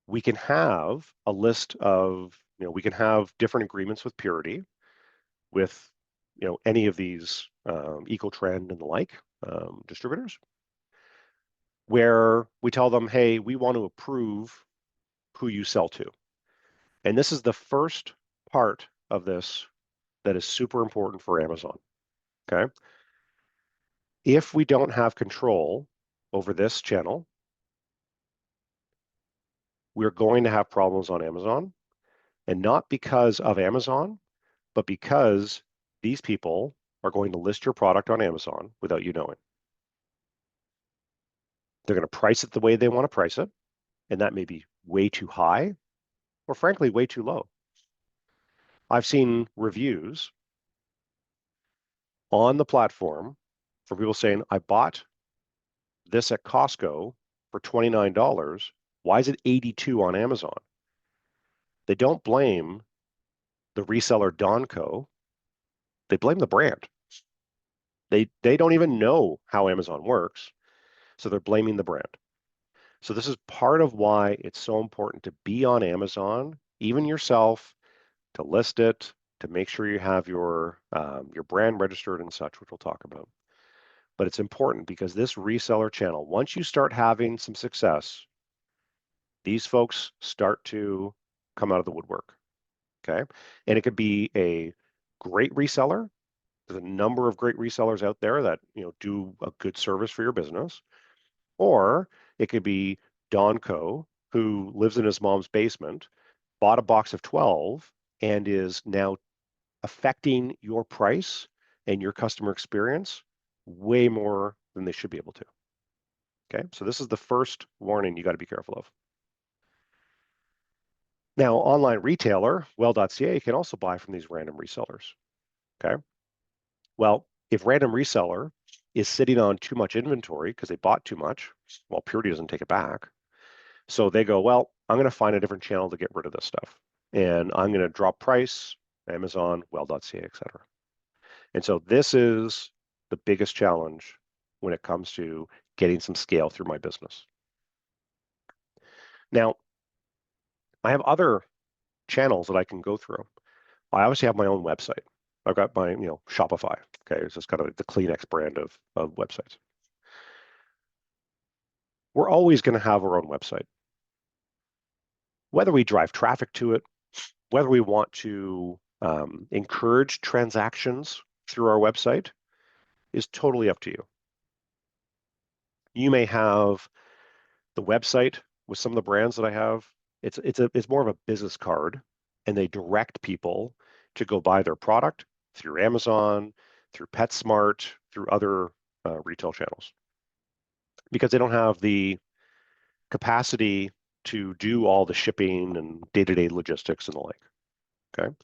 We can have a list of, we can have different agreements with Purity, with, any of these Ecotrend and the like distributors, where we tell them, hey, we want to approve who you sell to. And this is the first part of this that is super important for Amazon, okay? If we don't have control over this channel, we're going to have problems on Amazon, and not because of Amazon, but because these people are going to list your product on Amazon without you knowing. They're going to price it the way they want to price it, and that may be way too high or frankly, way too low. I've seen reviews on the platform for people saying, I bought this at Costco for $29. Why is it $82 on Amazon? They don't blame the reseller Donco. They blame the brand. They don't even know how Amazon works, so they're blaming the brand. So this is part of why it's so important to be on Amazon, even yourself, to list it, to make sure you have your brand registered and such, which we'll talk about. But it's important because this reseller channel, once you start having some success, these folks start to come out of the woodwork, okay? And it could be a great reseller There's a number of great resellers out there that, do a good service for your business. Or it could be Donco, who lives in his mom's basement, bought a box of 12 and is now affecting your price and your customer experience way more than they should be able to. Okay, so this is the first warning you got to be careful of. Now, online retailer, well.ca, can also buy from these random resellers. Okay, well, if random reseller is sitting on too much inventory because they bought too much, well, Purity doesn't take it back. So they go, well, I'm going to find a different channel to get rid of this stuff. And I'm going to drop price, Amazon, well.ca, et cetera. And so this is the biggest challenge when it comes to getting some scale through my business. Now, I have other channels that I can go through. I obviously have my own website. I've got my, Shopify. Okay, it's just kind of the Kleenex brand of websites. We're always going to have our own website. Whether we drive traffic to it, whether we want to encourage transactions through our website is totally up to you. You may have the website with some of the brands that I have. It's more of a business card, and they direct people to go buy their product through Amazon, through PetSmart, through other retail channels, because they don't have the capacity to do all the shipping and day-to-day logistics and the like. Okay,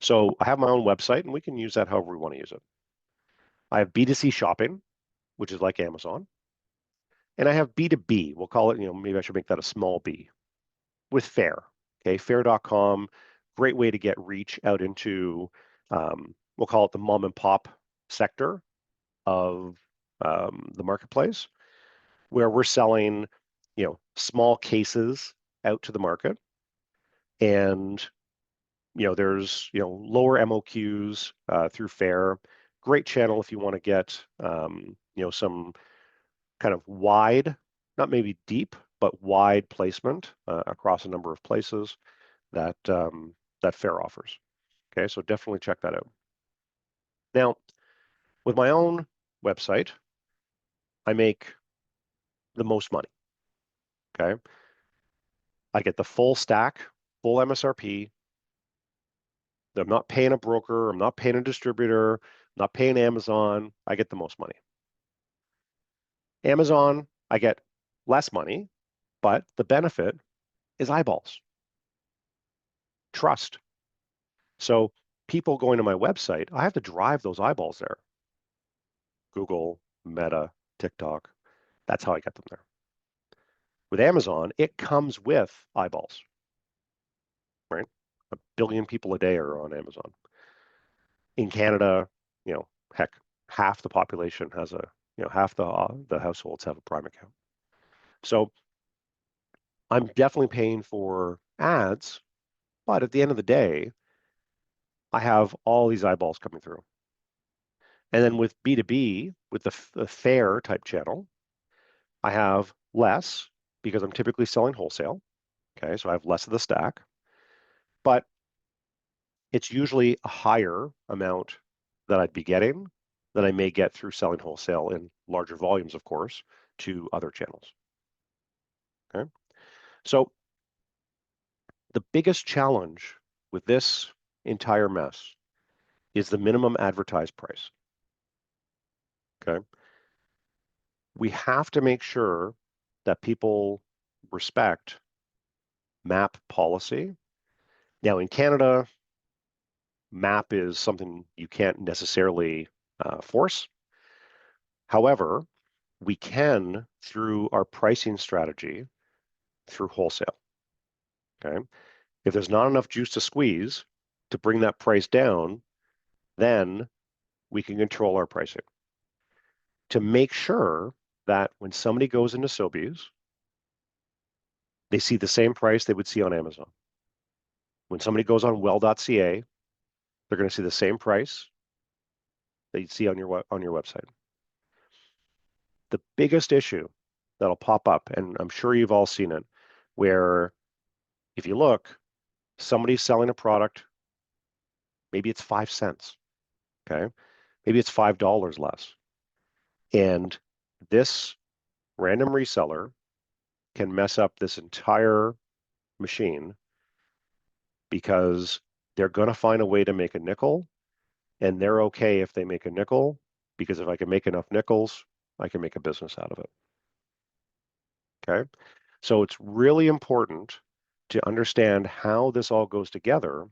so I have my own website, and we can use that however we want to use it. I have B2C shopping, which is like Amazon, and I have B2B. We'll call it, maybe I should make that a small b, with Faire. Okay, Faire.com, great way to get reach out into, we'll call it the mom and pop sector of the marketplace, where we're selling, small cases out to the market, and there's lower MOQs through Faire. Great channel if you want to get some kind of wide, not maybe deep, but wide placement across a number of places that that Faire offers. Okay, so definitely check that out. Now, with my own website, I make the most money. Okay, I get the full stack, full MSRP. I'm not paying a broker, I'm not paying a distributor, I'm not paying Amazon. I get the most money. Amazon, I get less money, but the benefit is eyeballs, trust. So people going to my website, I have to drive those eyeballs there. Google, Meta, TikTok, that's how I get them there. With Amazon, it comes with eyeballs, right? 1 billion people a day are on Amazon. In Canada, heck, half the population has half the households have a Prime account. So I'm definitely paying for ads, but at the end of the day, I have all these eyeballs coming through. And then with B2B, with the Faire type channel, I have less because I'm typically selling wholesale. Okay, so I have less of the stack, but it's usually a higher amount that I'd be getting than I may get through selling wholesale in larger volumes, of course, to other channels. Okay, so the biggest challenge with this entire mess is the minimum advertised price. Okay, we have to make sure that people respect MAP policy. Now, in Canada, MAP is something you can't necessarily force. However, we can, through our pricing strategy, through wholesale. Okay, if there's not enough juice to squeeze to bring that price down, then we can control our pricing to make sure that when somebody goes into Sobeys, they see the same price they would see on Amazon. When somebody goes on well.ca, they're going to see the same price that you'd see on your website. The biggest issue that'll pop up, and I'm sure you've all seen it, where if you look, somebody's selling a product, maybe it's 5 cents, okay? Maybe it's $5 less. And this random reseller can mess up this entire machine because they're going to find a way to make a nickel, and they're okay if they make a nickel, because if I can make enough nickels, I can make a business out of it. Okay? So it's really important to understand how this all goes together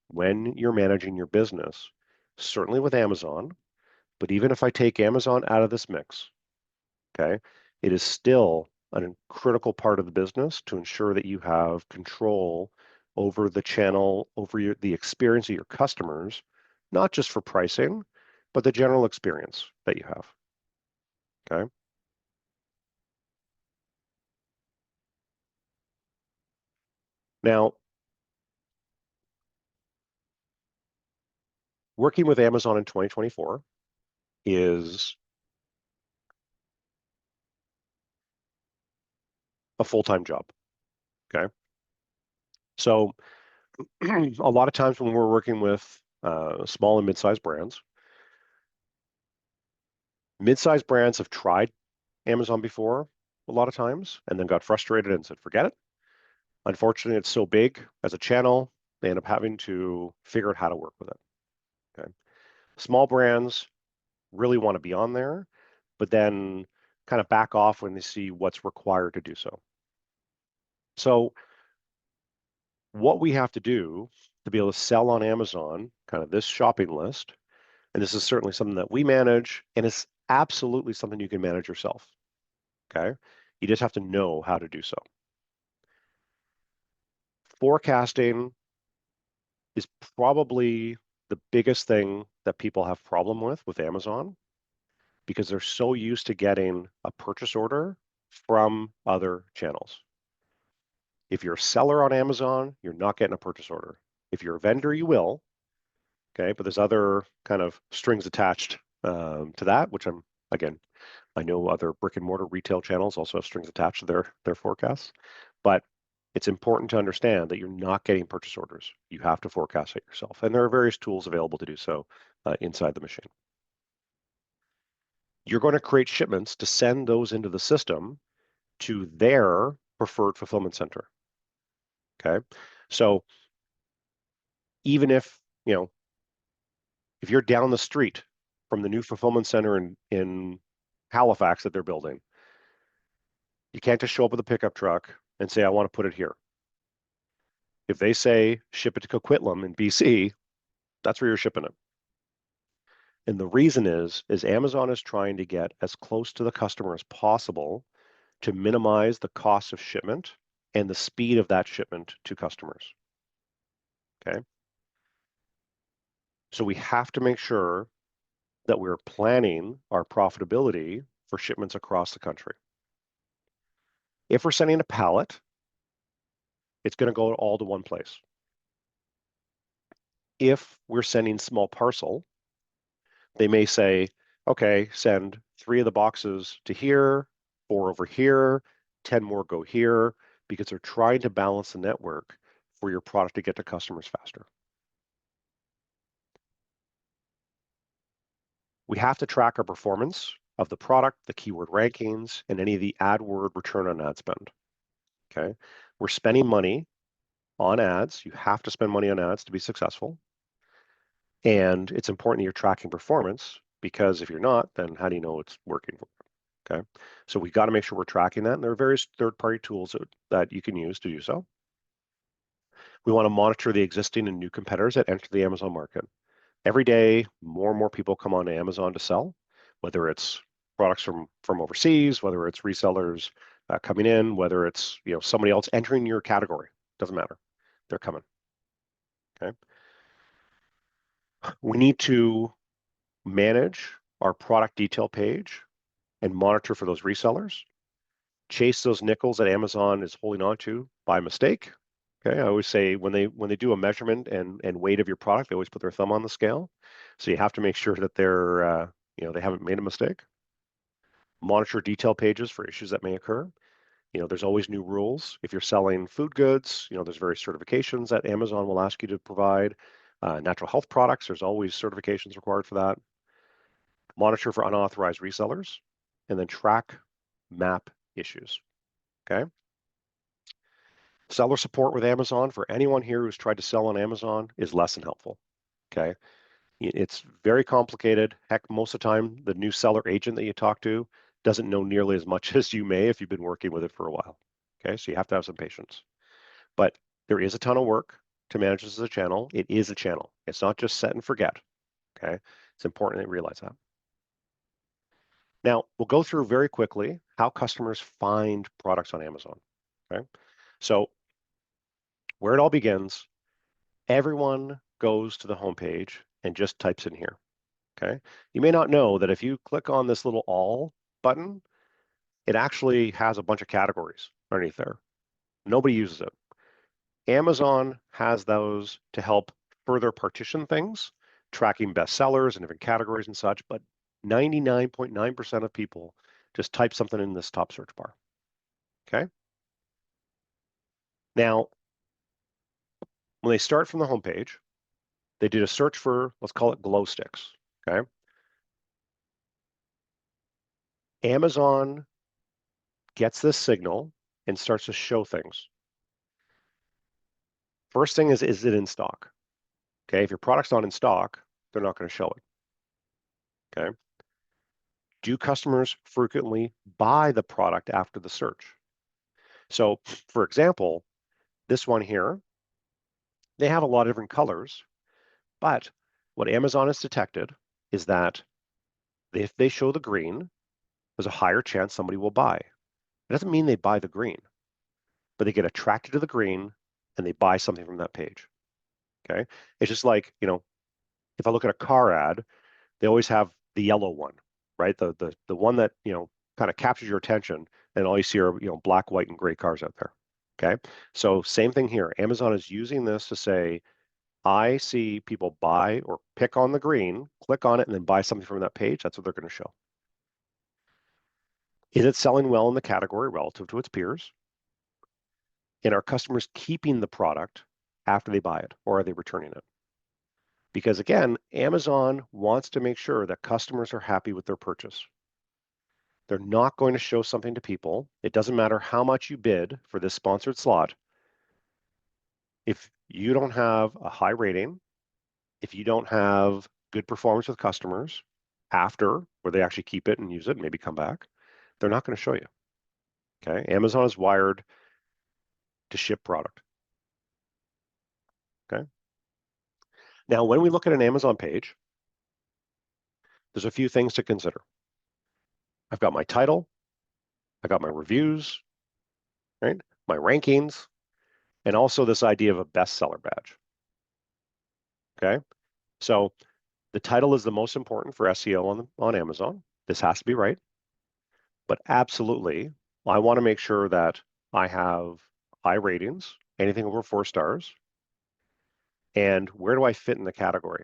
when you're managing your business, certainly with Amazon, but even if I take Amazon out of this mix, okay, it is still a critical part of the business to ensure that you have control over the channel, over the experience of your customers, not just for pricing, but the general experience that you have. Okay. Now, working with Amazon in 2024 is a full-time job. Okay. So a lot of times when we're working with small and mid-sized brands, mid-sized brands have tried Amazon before a lot of times and then got frustrated and said, forget it. Unfortunately, it's so big as a channel, they end up having to figure out how to work with it. Okay. Small brands really want to be on there, but then kind of back off when they see what's required to do so. So what we have to do to be able to sell on Amazon, kind of this shopping list, and this is certainly something that we manage, and it's absolutely something you can manage yourself. Okay. You just have to know how to do so. Forecasting is probably the biggest thing that people have problem with Amazon, because they're so used to getting a purchase order from other channels. If you're a seller on Amazon, you're not getting a purchase order. If you're a vendor, you will. Okay, but there's other kind of strings attached to that, which again, I know other brick and mortar retail channels also have strings attached to their forecasts, but it's important to understand that you're not getting purchase orders. You have to forecast it yourself, and there are various tools available to do so inside the machine. You're going to create shipments to send those into the system to their preferred fulfillment center. Okay, so even if if you're down the street from the new fulfillment center in Halifax that they're building, you can't just show up with a pickup truck and say, I want to put it here. If they say ship it to Coquitlam in BC, that's where you're shipping it. And the reason is Amazon is trying to get as close to the customer as possible to minimize the cost of shipment and the speed of that shipment to customers. Okay. So we have to make sure that we're planning our profitability for shipments across the country. If we're sending a pallet, it's going to go all to one place. If we're sending small parcel, they may say, okay, send 3 of the boxes to here, 4 over here, 10 more go here, because they're trying to balance the network for your product to get to customers faster. We have to track our performance of the product, the keyword rankings, and any of the AdWord return on ad spend. Okay, we're spending money on ads. You have to spend money on ads to be successful. And it's important you're tracking performance, because if you're not, then how do you know it's working for you? Okay, so we got to make sure we're tracking that. And there are various third-party tools that you can use to do so. We want to monitor the existing and new competitors that enter the Amazon market. Every day, more and more people come on to Amazon to sell, whether it's products from overseas, whether it's resellers coming in, whether it's somebody else entering your category. Doesn't matter. They're coming. Okay. We need to manage our product detail page and monitor for those resellers. Chase those nickels that Amazon is holding on to by mistake. Okay, I always say when they do a measurement and weight of your product, they always put their thumb on the scale. So you have to make sure that they're they haven't made a mistake. Monitor detail pages for issues that may occur. There's always new rules. If you're selling food goods, there's various certifications that Amazon will ask you to provide. Natural health products, there's always certifications required for that. monitor for unauthorized resellers, and then track map issues, okay? Seller support with Amazon for anyone here who's tried to sell on Amazon is less than helpful, okay? It's very complicated. Heck, most of the time, the new seller agent that you talk to doesn't know nearly as much as you may if you've been working with it for a while, okay? So you have to have some patience. But there is a ton of work to manage this as a channel. It is a channel. It's not just set and forget, okay? It's important that you realize that. Now, we'll go through very quickly how customers find products on Amazon, okay? So where it all begins, everyone goes to the homepage and just types in here, okay? You may not know that if you click on this little all button, it actually has a bunch of categories underneath there. Nobody uses it. Amazon has those to help further partition things, tracking bestsellers and different categories and such, but 99.9% of people just type something in this top search bar, okay? Now, when they start from the homepage, they did a search for, let's call it glow sticks, okay? Amazon gets this signal and starts to show things. First thing is it in stock? Okay, if your product's not in stock, they're not going to show it, okay? Do customers frequently buy the product after the search? So, for example, this one here, they have a lot of different colors, but what Amazon has detected is that if they show the green, there's a higher chance somebody will buy. It doesn't mean they buy the green, but they get attracted to the green and they buy something from that page, okay? It's just like, if I look at a car ad, they always have the yellow one, right? The one that, kind of captures your attention, and all you see are, black, white, and gray cars out there, okay? So same thing here. Amazon is using this to say, I see people buy or pick on the green, click on it, and then buy something from that page. That's what they're going to show. Is it selling well in the category relative to its peers? And are customers keeping the product after they buy it, or are they returning it? Because again, Amazon wants to make sure that customers are happy with their purchase. They're not going to show something to people. It doesn't matter how much you bid for this sponsored slot. If you don't have a high rating, if you don't have good performance with customers after, where they actually keep it and use it and maybe come back, they're not going to show you. Okay. Amazon is wired to ship product. Okay. Now, when we look at an Amazon page, there's a few things to consider. I've got my title, I got my reviews, right? My rankings, and also this idea of a bestseller badge. Okay. So the title is the most important for SEO on Amazon. This has to be right. But absolutely, I want to make sure that I have high ratings, anything over 4 stars. And where do I fit in the category?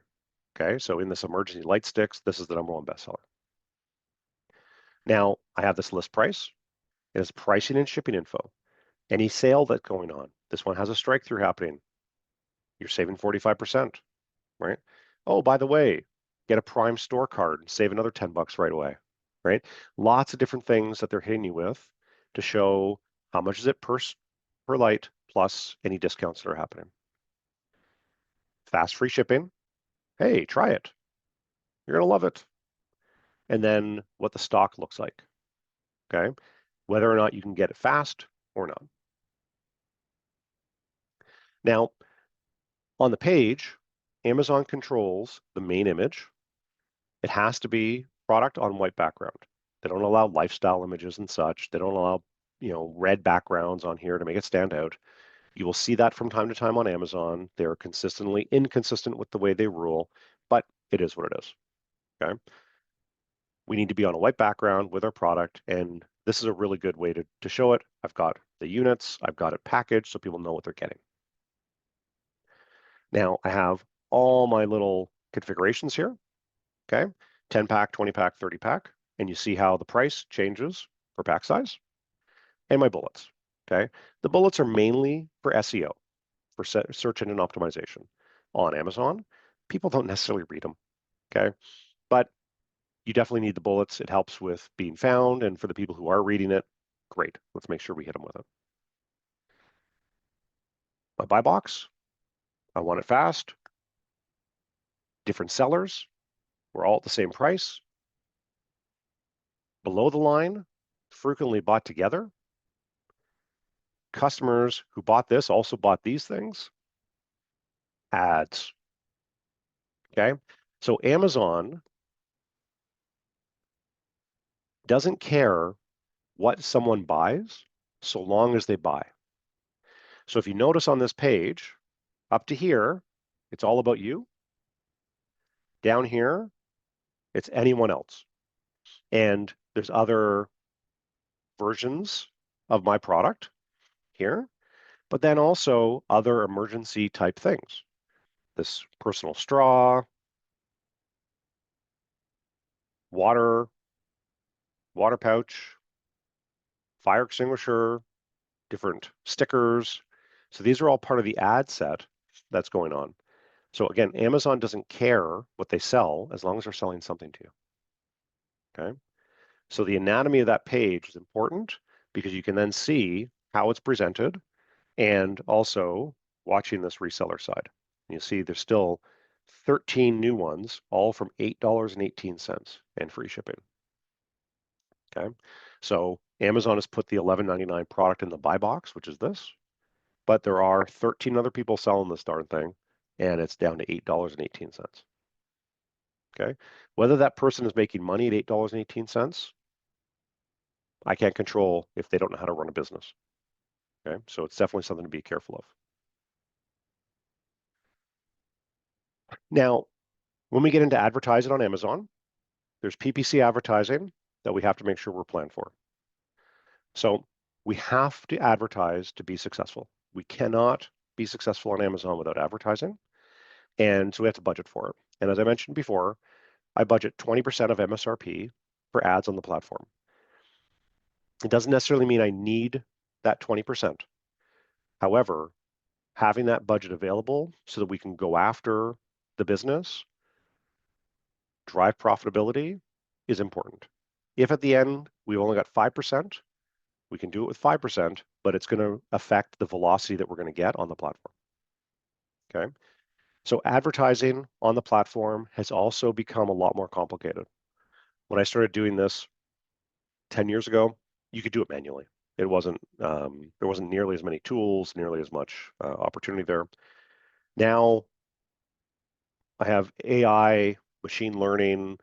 Okay, so in this emergency light sticks, this is the #1 bestseller. Now, I have this list price. It has pricing and shipping info. Any sale that's going on. This one has a strike through happening. You're saving 45%, right? Oh, by the way, get a Prime store card and save another $10 right away, right? Lots of different things that they're hitting you with to show how much is it per light plus any discounts that are happening. Fast free shipping. Hey, try it. You're going to love it. And then what the stock looks like, okay? Whether or not you can get it fast or not. Now, on the page, Amazon controls the main image. It has to be product on white background. They don't allow lifestyle images and such. They don't allow, red backgrounds on here to make it stand out. You will see that from time to time on Amazon. They're consistently inconsistent with the way they rule, but it is what it is, okay? We need to be on a white background with our product, and this is a really good way to show it. I've got the units, I've got it packaged so people know what they're getting. Now I have all my little configurations here, okay? 10 pack, 20 pack, 30 pack, and you see how the price changes for pack size, and my bullets, okay? The bullets are mainly for SEO, for search engine optimization on Amazon. People don't necessarily read them, okay? But You definitely need the bullets. It helps with being found. And for the people who are reading it, great. Let's make sure we hit them with it. My buy box, I want it fast. Different sellers, we're all at the same price. Below the line, frequently bought together. Customers who bought this also bought these things. Ads. Okay, so Amazon doesn't care what someone buys so long as they buy. So if you notice on this page, up to here, it's all about you. Down here, it's anyone else. And there's other versions of my product here, but then also other emergency type things. This personal straw, water pouch, fire extinguisher, different stickers. So these are all part of the ad set that's going on. So again, Amazon doesn't care what they sell as long as they're selling something to you. Okay. So the anatomy of that page is important because you can then see how it's presented and also watching this reseller side. You see there's still 13 new ones, all from $8.18 and free shipping. Okay. So Amazon has put the $11.99 product in the buy box, which is this, but there are 13 other people selling this darn thing, and it's down to $8.18. Okay. Whether that person is making money at $8.18, I can't control if they don't know how to run a business. Okay. So it's definitely something to be careful of. Now, when we get into advertising on Amazon, there's PPC advertising that we have to make sure we're planned for. So we have to advertise to be successful. We cannot be successful on Amazon without advertising. And so we have to budget for it. And as I mentioned before, I budget 20% of MSRP for ads on the platform. It doesn't necessarily mean I need that 20%. However, having that budget available so that we can go after the business, drive profitability is important. If at the end we've only got 5%, we can do it with 5%, but it's going to affect the velocity that we're going to get on the platform. Okay. So advertising on the platform has also become a lot more complicated. When I started doing this 10 years ago, you could do it manually. It wasn't, there wasn't nearly as many tools, nearly as much opportunity there. Now I have AI, machine learning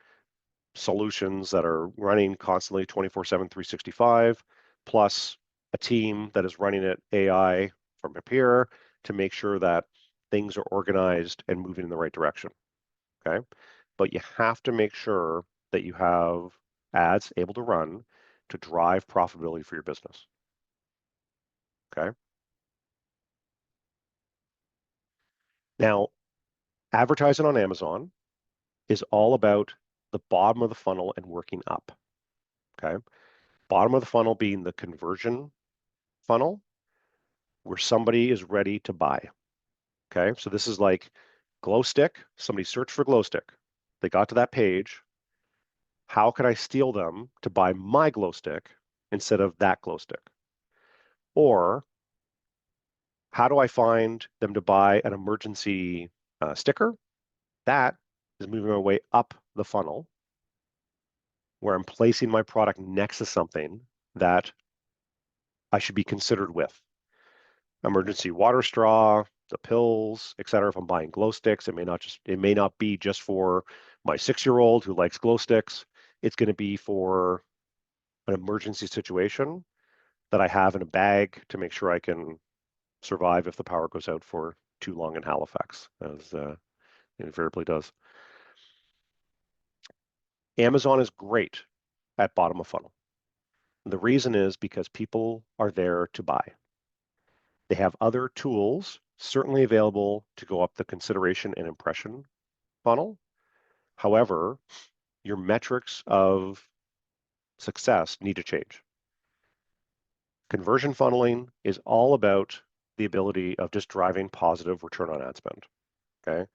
solutions that are running constantly 24/7, 365, plus a team that is running it AI from up here to make sure that things are organized and moving in the right direction. Okay. But you have to make sure that you have ads able to run to drive profitability for your business. Okay. Now, advertising on Amazon is all about the bottom of the funnel and working up. Okay. Bottom of the funnel being the conversion funnel where somebody is ready to buy. Okay. So this is like glow stick. Somebody searched for glow stick. They got to that page. How can I steal them to buy my glow stick instead of that glow stick? Or how do I find them to buy an emergency sticker? That is moving my way up the funnel where I'm placing my product next to something that I should be considered with. Emergency water straw, the pills, etc. If I'm buying glow sticks, it may not be just for my 6-year-old who likes glow sticks. It's going to be for an emergency situation that I have in a bag to make sure I can survive if the power goes out for too long in Halifax, as it invariably does. Amazon is great at bottom of funnel. The reason is because people are there to buy. They have other tools certainly available to go up the consideration and impression funnel. However, your metrics of success need to change. Conversion funneling is all about the ability of just driving positive return on ad spend. Okay.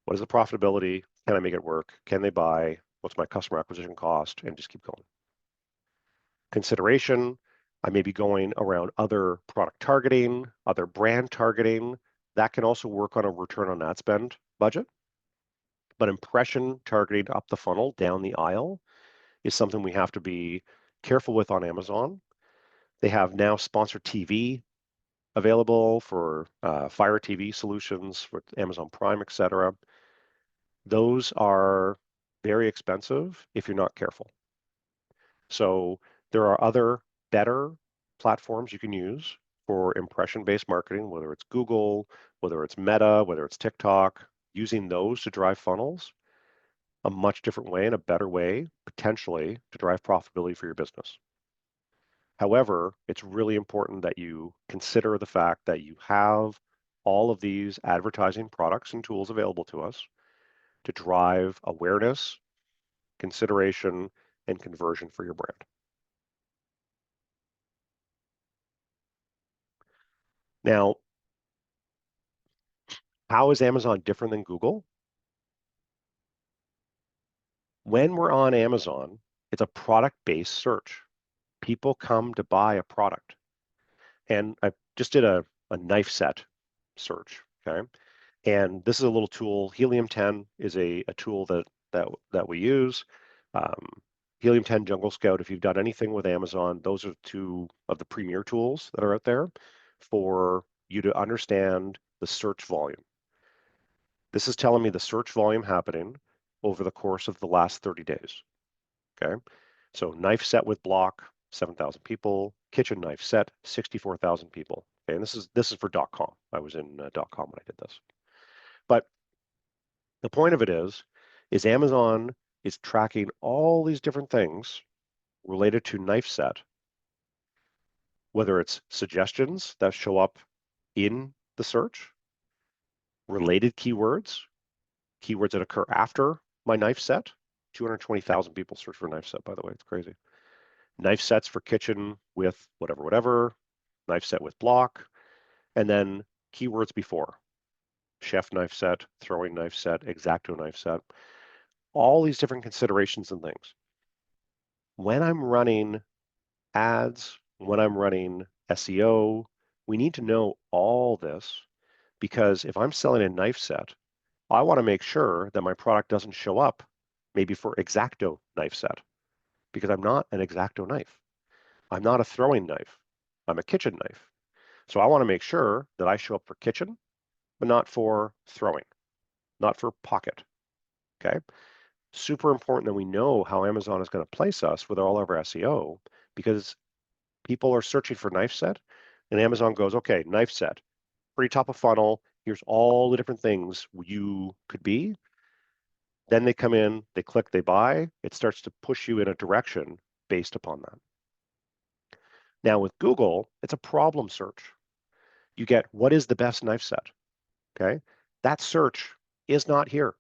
What is the profitability? Can I make it work? Can they buy? What's my customer acquisition cost? And just keep going. Consideration, I may be going around other product targeting, other brand targeting. That can also work on a return on ad spend budget. But impression targeting up the funnel, down the aisle, is something we have to be careful with on Amazon. They have now sponsored TV available for Fire TV solutions with Amazon Prime, etc. Those are very expensive if you're not careful. So there are other better platforms you can use for impression-based marketing, whether it's Google, whether it's Meta, whether it's TikTok, using those to drive funnels, a much different way and a better way, potentially, to drive profitability for your business. However, it's really important that you consider the fact that you have all of these advertising products and tools available to us to drive awareness, consideration, and conversion for your brand. Now, how is Amazon different than Google? When we're on Amazon, it's a product-based search. People come to buy a product. And I just did a knife set search, okay? And this is a little tool. Helium 10 is a tool that we use. Helium 10, Jungle Scout, if you've done anything with Amazon, those are two of the premier tools that are out there for you to understand the search volume. This is telling me the search volume happening over the course of the last 30 days, okay? So knife set with block, 7,000 people. Kitchen knife set, 64,000 people. Okay, and this is for .com. I was in .com when I did this. But the point of it is Amazon is tracking all these different things related to knife set, whether it's suggestions that show up in the search, related keywords, keywords that occur after my knife set. 220,000 people search for knife set, by the way. It's crazy. Knife sets for kitchen with whatever, knife set with block, and then keywords before. Chef knife set, throwing knife set, X-Acto knife set, all these different considerations and things. When I'm running ads, when I'm running SEO, we need to know all this, because if I'm selling a knife set, I want to make sure that my product doesn't show up maybe for X-Acto knife set, because I'm not an X-Acto knife. I'm not a throwing knife. I'm a kitchen knife. So I want to make sure that I show up for kitchen, but not for throwing, not for pocket, okay? Super important that we know how Amazon is going to place us with all of our SEO, because people are searching for knife set, and Amazon goes, okay, knife set, pretty top of funnel, here's all the different things you could be. Then they come in, they click, they buy. It starts to push you in a direction based upon that. Now with Google, it's a problem search. You get, what is the best knife set? Okay, that search is not here.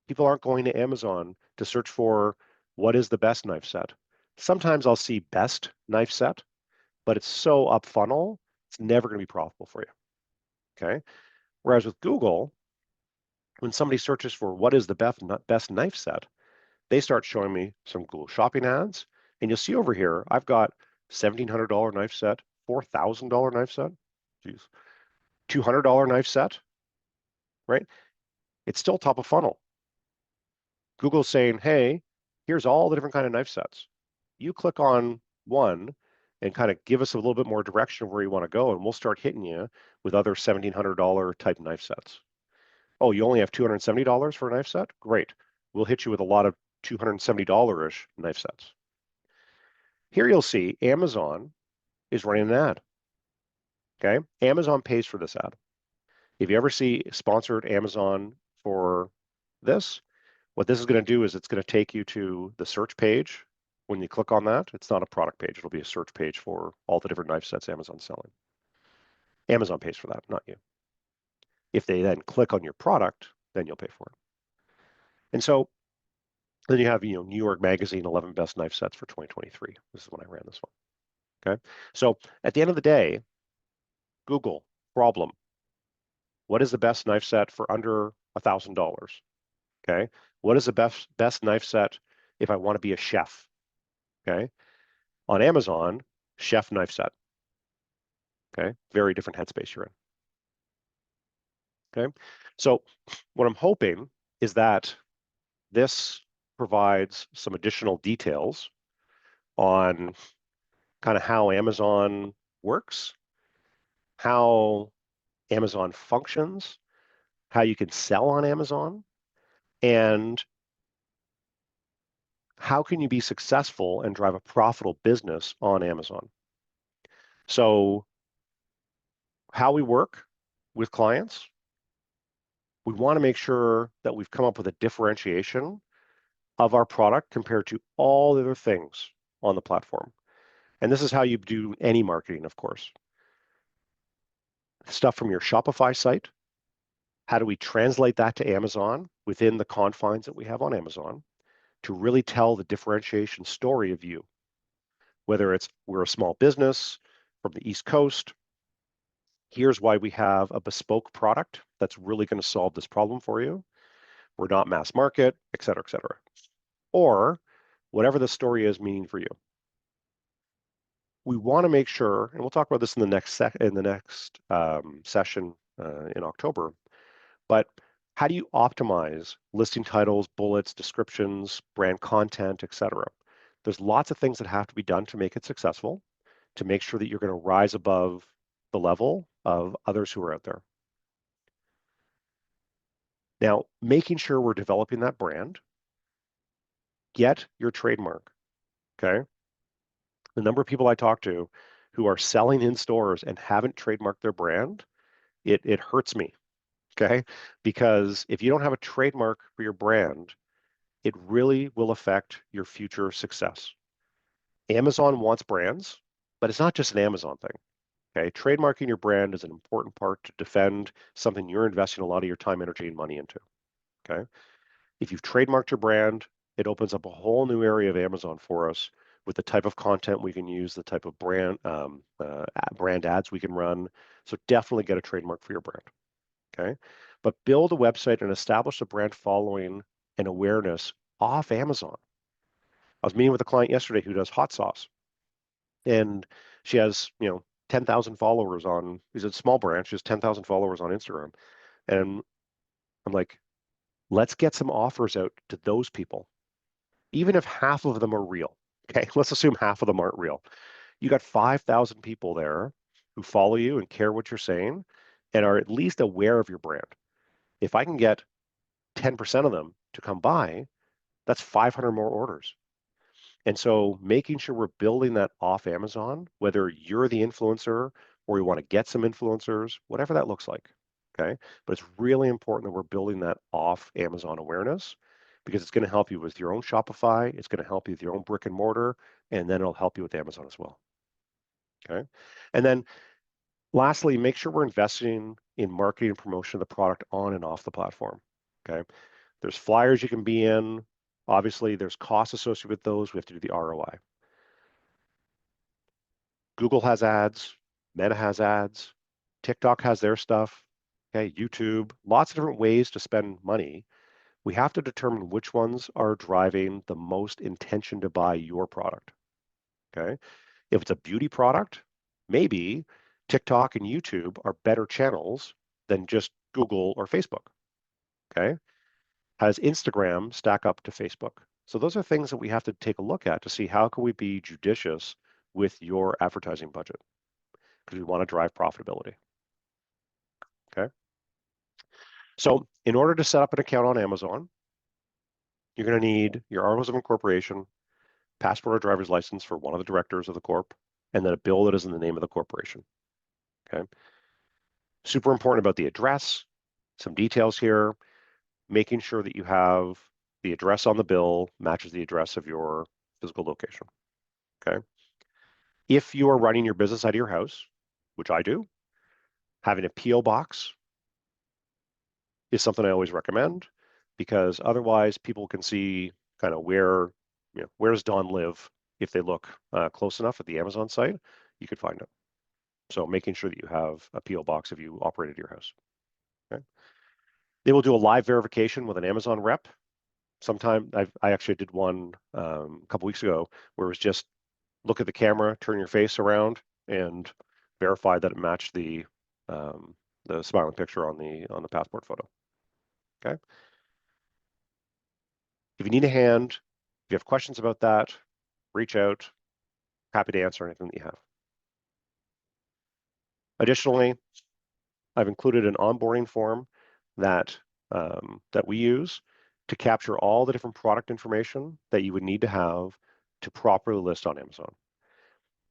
People aren't going to Amazon to search for what is the best knife set. Sometimes I'll see best knife set, but it's so up funnel, it's never going to be profitable for you. Okay, whereas with Google, when somebody searches for what is the best knife set, they start showing me some Google shopping ads, and you'll see over here I've got $1,700 knife set, $4,000 knife set, geez, $200 knife set, right? It's still top of funnel. Google's saying, hey, here's all the different kind of knife sets. You click on one and kind of give us a little bit more direction of where you want to go, and we'll start hitting you with other $1,700 type knife sets. Oh, you only have $270 for a knife set? Great. We'll hit you with a lot of $270-ish knife sets. Here you'll see Amazon is running an ad. Okay, Amazon pays for this ad. If you ever see sponsored Amazon for this, what this is going to do is it's going to take you to the search page. When you click on that, it's not a product page. It'll be a search page for all the different knife sets Amazon's selling. Amazon pays for that, not you. If they then click on your product, then you'll pay for it. And so then you have, New York Magazine 11 best knife sets for 2023. This is when I ran this one. Okay. So at the end of the day, Google, problem. What is the best knife set for under $1,000? Okay. What is the best knife set if I want to be a chef? Okay. On Amazon, chef knife set. Okay. Very different headspace you're in. Okay. So what I'm hoping is that this provides some additional details on kind of how Amazon works, how Amazon functions, how you can sell on Amazon, and how can you be successful and drive a profitable business on Amazon. So how we work with clients, we want to make sure that we've come up with a differentiation of our product compared to all the other things on the platform. And this is how you do any marketing, of course. Stuff from your Shopify site. How do we translate that to Amazon within the confines that we have on Amazon to really tell the differentiation story of you? Whether it's we're a small business from the East Coast, here's why we have a bespoke product that's really going to solve this problem for you. We're not mass market, et cetera, et cetera. Or whatever the story is meaning for you. We want to make sure, and we'll talk about this in the next session in October, but how do you optimize listing titles, bullets, descriptions, brand content, et cetera? There's lots of things that have to be done to make it successful, to make sure that you're going to rise above the level of others who are out there. Now, making sure we're developing that brand, get your trademark, okay? The number of people I talk to who are selling in stores and haven't trademarked their brand, it hurts me, okay? Because if you don't have a trademark for your brand, it really will affect your future success. Amazon wants brands, but it's not just an Amazon thing, okay? Trademarking your brand is an important part to defend something you're investing a lot of your time, energy, and money into, okay? If you've trademarked your brand, it opens up a whole new area of Amazon for us with the type of content we can use, the type of brand ads we can run. So definitely get a trademark for your brand, okay? But build a website and establish a brand following and awareness off Amazon. I was meeting with a client yesterday who does hot sauce, and she has 10,000 followers on. She's a small brand. She has 10,000 followers on Instagram, and I'm like, let's get some offers out to those people, even if half of them are real. Okay, let's assume half of them aren't real. You got 5,000 people there who follow you and care what you're saying and are at least aware of your brand. If I can get 10% of them to come by, that's 500 more orders. And so making sure we're building that off Amazon, whether you're the influencer or you want to get some influencers, whatever that looks like, okay? But it's really important that we're building that off Amazon awareness because it's going to help you with your own Shopify, it's going to help you with your own brick and mortar, and then it'll help you with Amazon as well, okay? And then lastly, make sure we're investing in marketing and promotion of the product on and off the platform, okay? There's flyers you can be in. Obviously, there's costs associated with those. We have to do the ROI. Google has ads, Meta has ads, TikTok has their stuff, okay, YouTube, lots of different ways to spend money. We have to determine which ones are driving the most intention to buy your product, okay? If it's a beauty product, maybe TikTok and YouTube are better channels than just Google or Facebook, okay? How does Instagram stack up to Facebook? So those are things that we have to take a look at to see how can we be judicious with your advertising budget because we want to drive profitability, okay? So in order to set up an account on Amazon, you're going to need your articles of incorporation, passport or driver's license for one of the directors of the corp, and then a bill that is in the name of the corporation, okay? Super important about the address, some details here, making sure that you have the address on the bill matches the address of your physical location, okay? If you are running your business out of your house, which I do, having a P.O. box is something I always recommend because otherwise people can see kind of where does Don live. If they look close enough at the Amazon site, you could find it. So making sure that you have a P.O. box if you operate at your house, okay? They will do a live verification with an Amazon rep. Sometime I actually did one a couple weeks ago where it was just look at the camera, turn your face around, and verify that it matched the smiling picture on the passport photo. Okay. If you need a hand, if you have questions about that, reach out. Happy to answer anything that you have. Additionally, I've included an onboarding form that that we use to capture all the different product information that you would need to have to properly list on Amazon.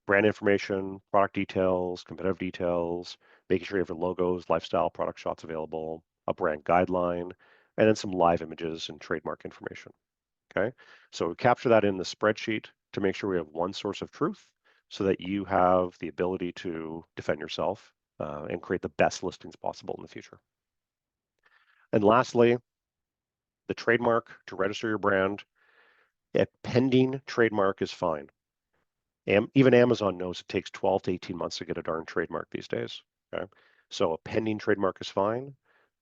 Brand information, product details, competitive details, making sure you have your logos, lifestyle, product shots available, a brand guideline, and then some live images and trademark information. Okay, so we capture that in the spreadsheet to make sure we have one source of truth so that you have the ability to defend yourself and create the best listings possible in the future. And lastly, the trademark to register your brand. A pending trademark is fine. Even Amazon knows it takes 12 to 18 months to get a darn trademark these days. Okay, so a pending trademark is fine.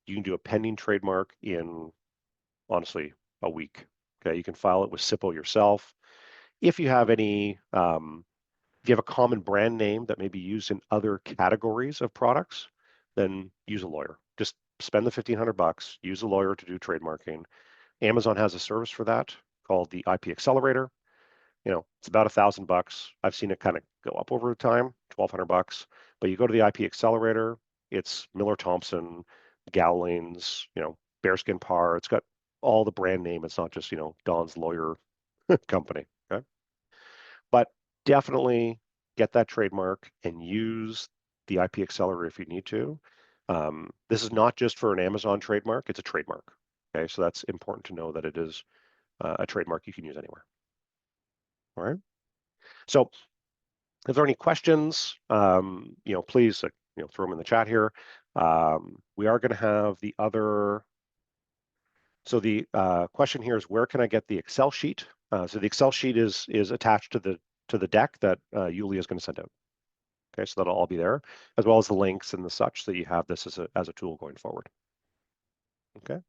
You can do a pending trademark in, honestly, a week. Okay, you can file it with SIPO yourself. If you have any, if you have a common brand name that may be used in other categories of products, then use a lawyer. Just spend the $1,500, use a lawyer to do trademarking. Amazon has a service for that called the IP Accelerator. You know, it's about $1,000. I've seen it kind of go up over time, $1,200. But you go to the IP Accelerator, it's Miller Thompson, Gowlings, you know, Bearskin Par. It's got all the brand name. It's not just, you know, Don's Lawyer company. Okay, but definitely get that trademark and use the IP Accelerator if you need to. This is not just for an Amazon trademark, it's a trademark. Okay, so that's important to know that it is a trademark you can use anywhere. All right. So if there are any questions, you know, please, you know, throw them in the chat here. We are going to have the other. So the question here is, where can I get the Excel sheet? So the Excel sheet is attached to the deck that Yulia is going to send out. Okay, so that'll all be there, as well as the links and the such, so you have this as a tool going forward. Okay.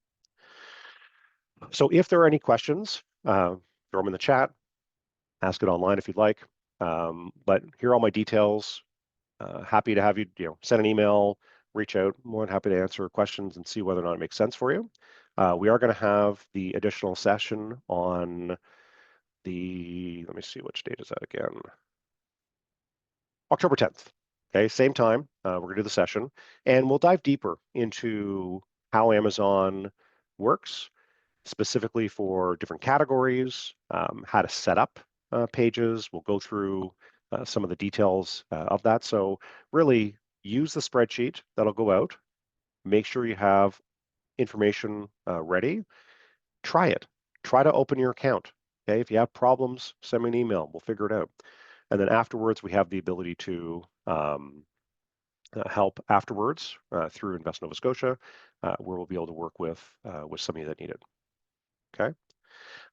So if there are any questions, throw them in the chat. Ask it online if you'd like. But here are all my details. Happy to have you, you know, send an email, reach out. More than happy to answer questions and see whether or not it makes sense for you. We are going to have the additional session on the, let me see, which date is that again? October 10th. Okay, same time, we're going to do the session, and we'll dive deeper into how Amazon works, specifically for different categories, how to set up pages. We'll go through some of the details of that. So really use the spreadsheet that'll go out. Make sure you have information ready. Try it. Try to open your account. Okay, if you have problems, send me an email. We'll figure it out. And then afterwards, we have the ability to help afterwards through Invest Nova Scotia, where we'll be able to work with some of you that need it. Okay.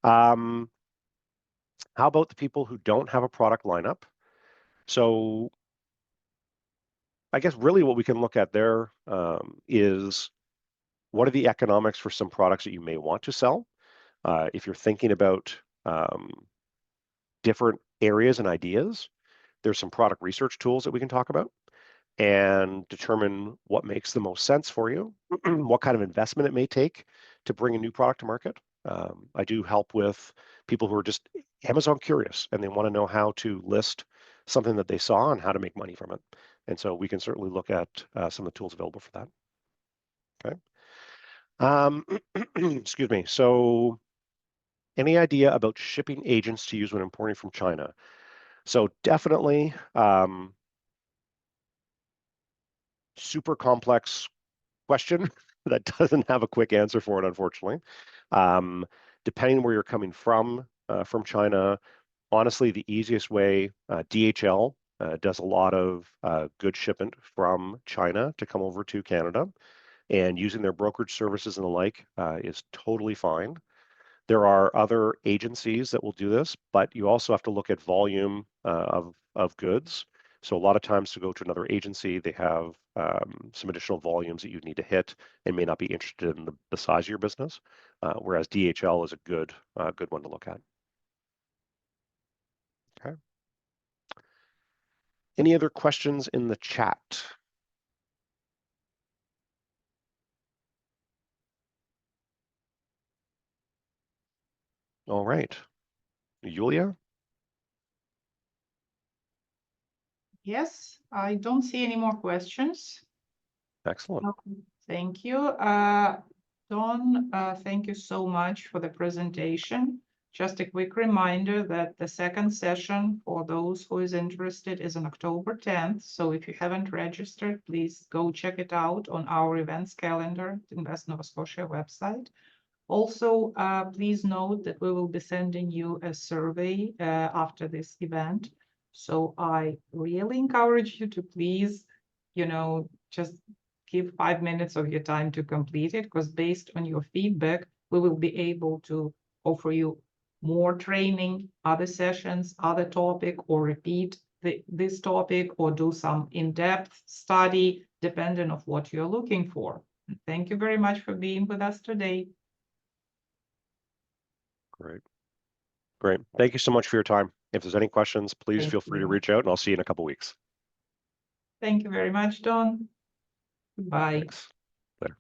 How about the people who don't have a product lineup? So I guess really what we can look at there is what are the economics for some products that you may want to sell? If you're thinking about different areas and ideas, there's some product research tools that we can talk about and determine what makes the most sense for you, what kind of investment it may take to bring a new product to market. I do help with people who are just Amazon curious and they want to know how to list something that they saw and how to make money from it. And so we can certainly look at some of the tools available for that. Okay. Excuse me. So any idea about shipping agents to use when importing from China? So definitely super complex question that doesn't have a quick answer for it, unfortunately. Depending where you're coming from China, honestly, the easiest way, DHL does a lot of good shipment from China to come over to Canada, and using their brokerage services and the like is totally fine. There are other agencies that will do this, but you also have to look at volume of goods. So a lot of times to go to another agency, they have some additional volumes that you need to hit and may not be interested in the size of your business, whereas DHL is a good one to look at. Okay. Any other questions in the chat? All right. Yulia? Yes, I don't see any more questions. Excellent. Thank you. Don, thank you so much for the presentation. Just a quick reminder that the second session for those who is interested is on October 10th. So if you haven't registered, please go check it out on our events calendar, Invest Nova Scotia website. Also, please note that we will be sending you a survey after this event. So I really encourage you to please, just give 5 minutes of your time to complete it, because based on your feedback, we will be able to offer you more training, other sessions, other topic, or repeat this topic, or do some in-depth study, depending on what you're looking for. Thank you very much for being with us today. Great. Great. Thank you so much for your time. If there's any questions, please Thank feel free to you. reach out, and I'll see you in a couple weeks. Thank you very much, Don. Bye. Thanks. Later.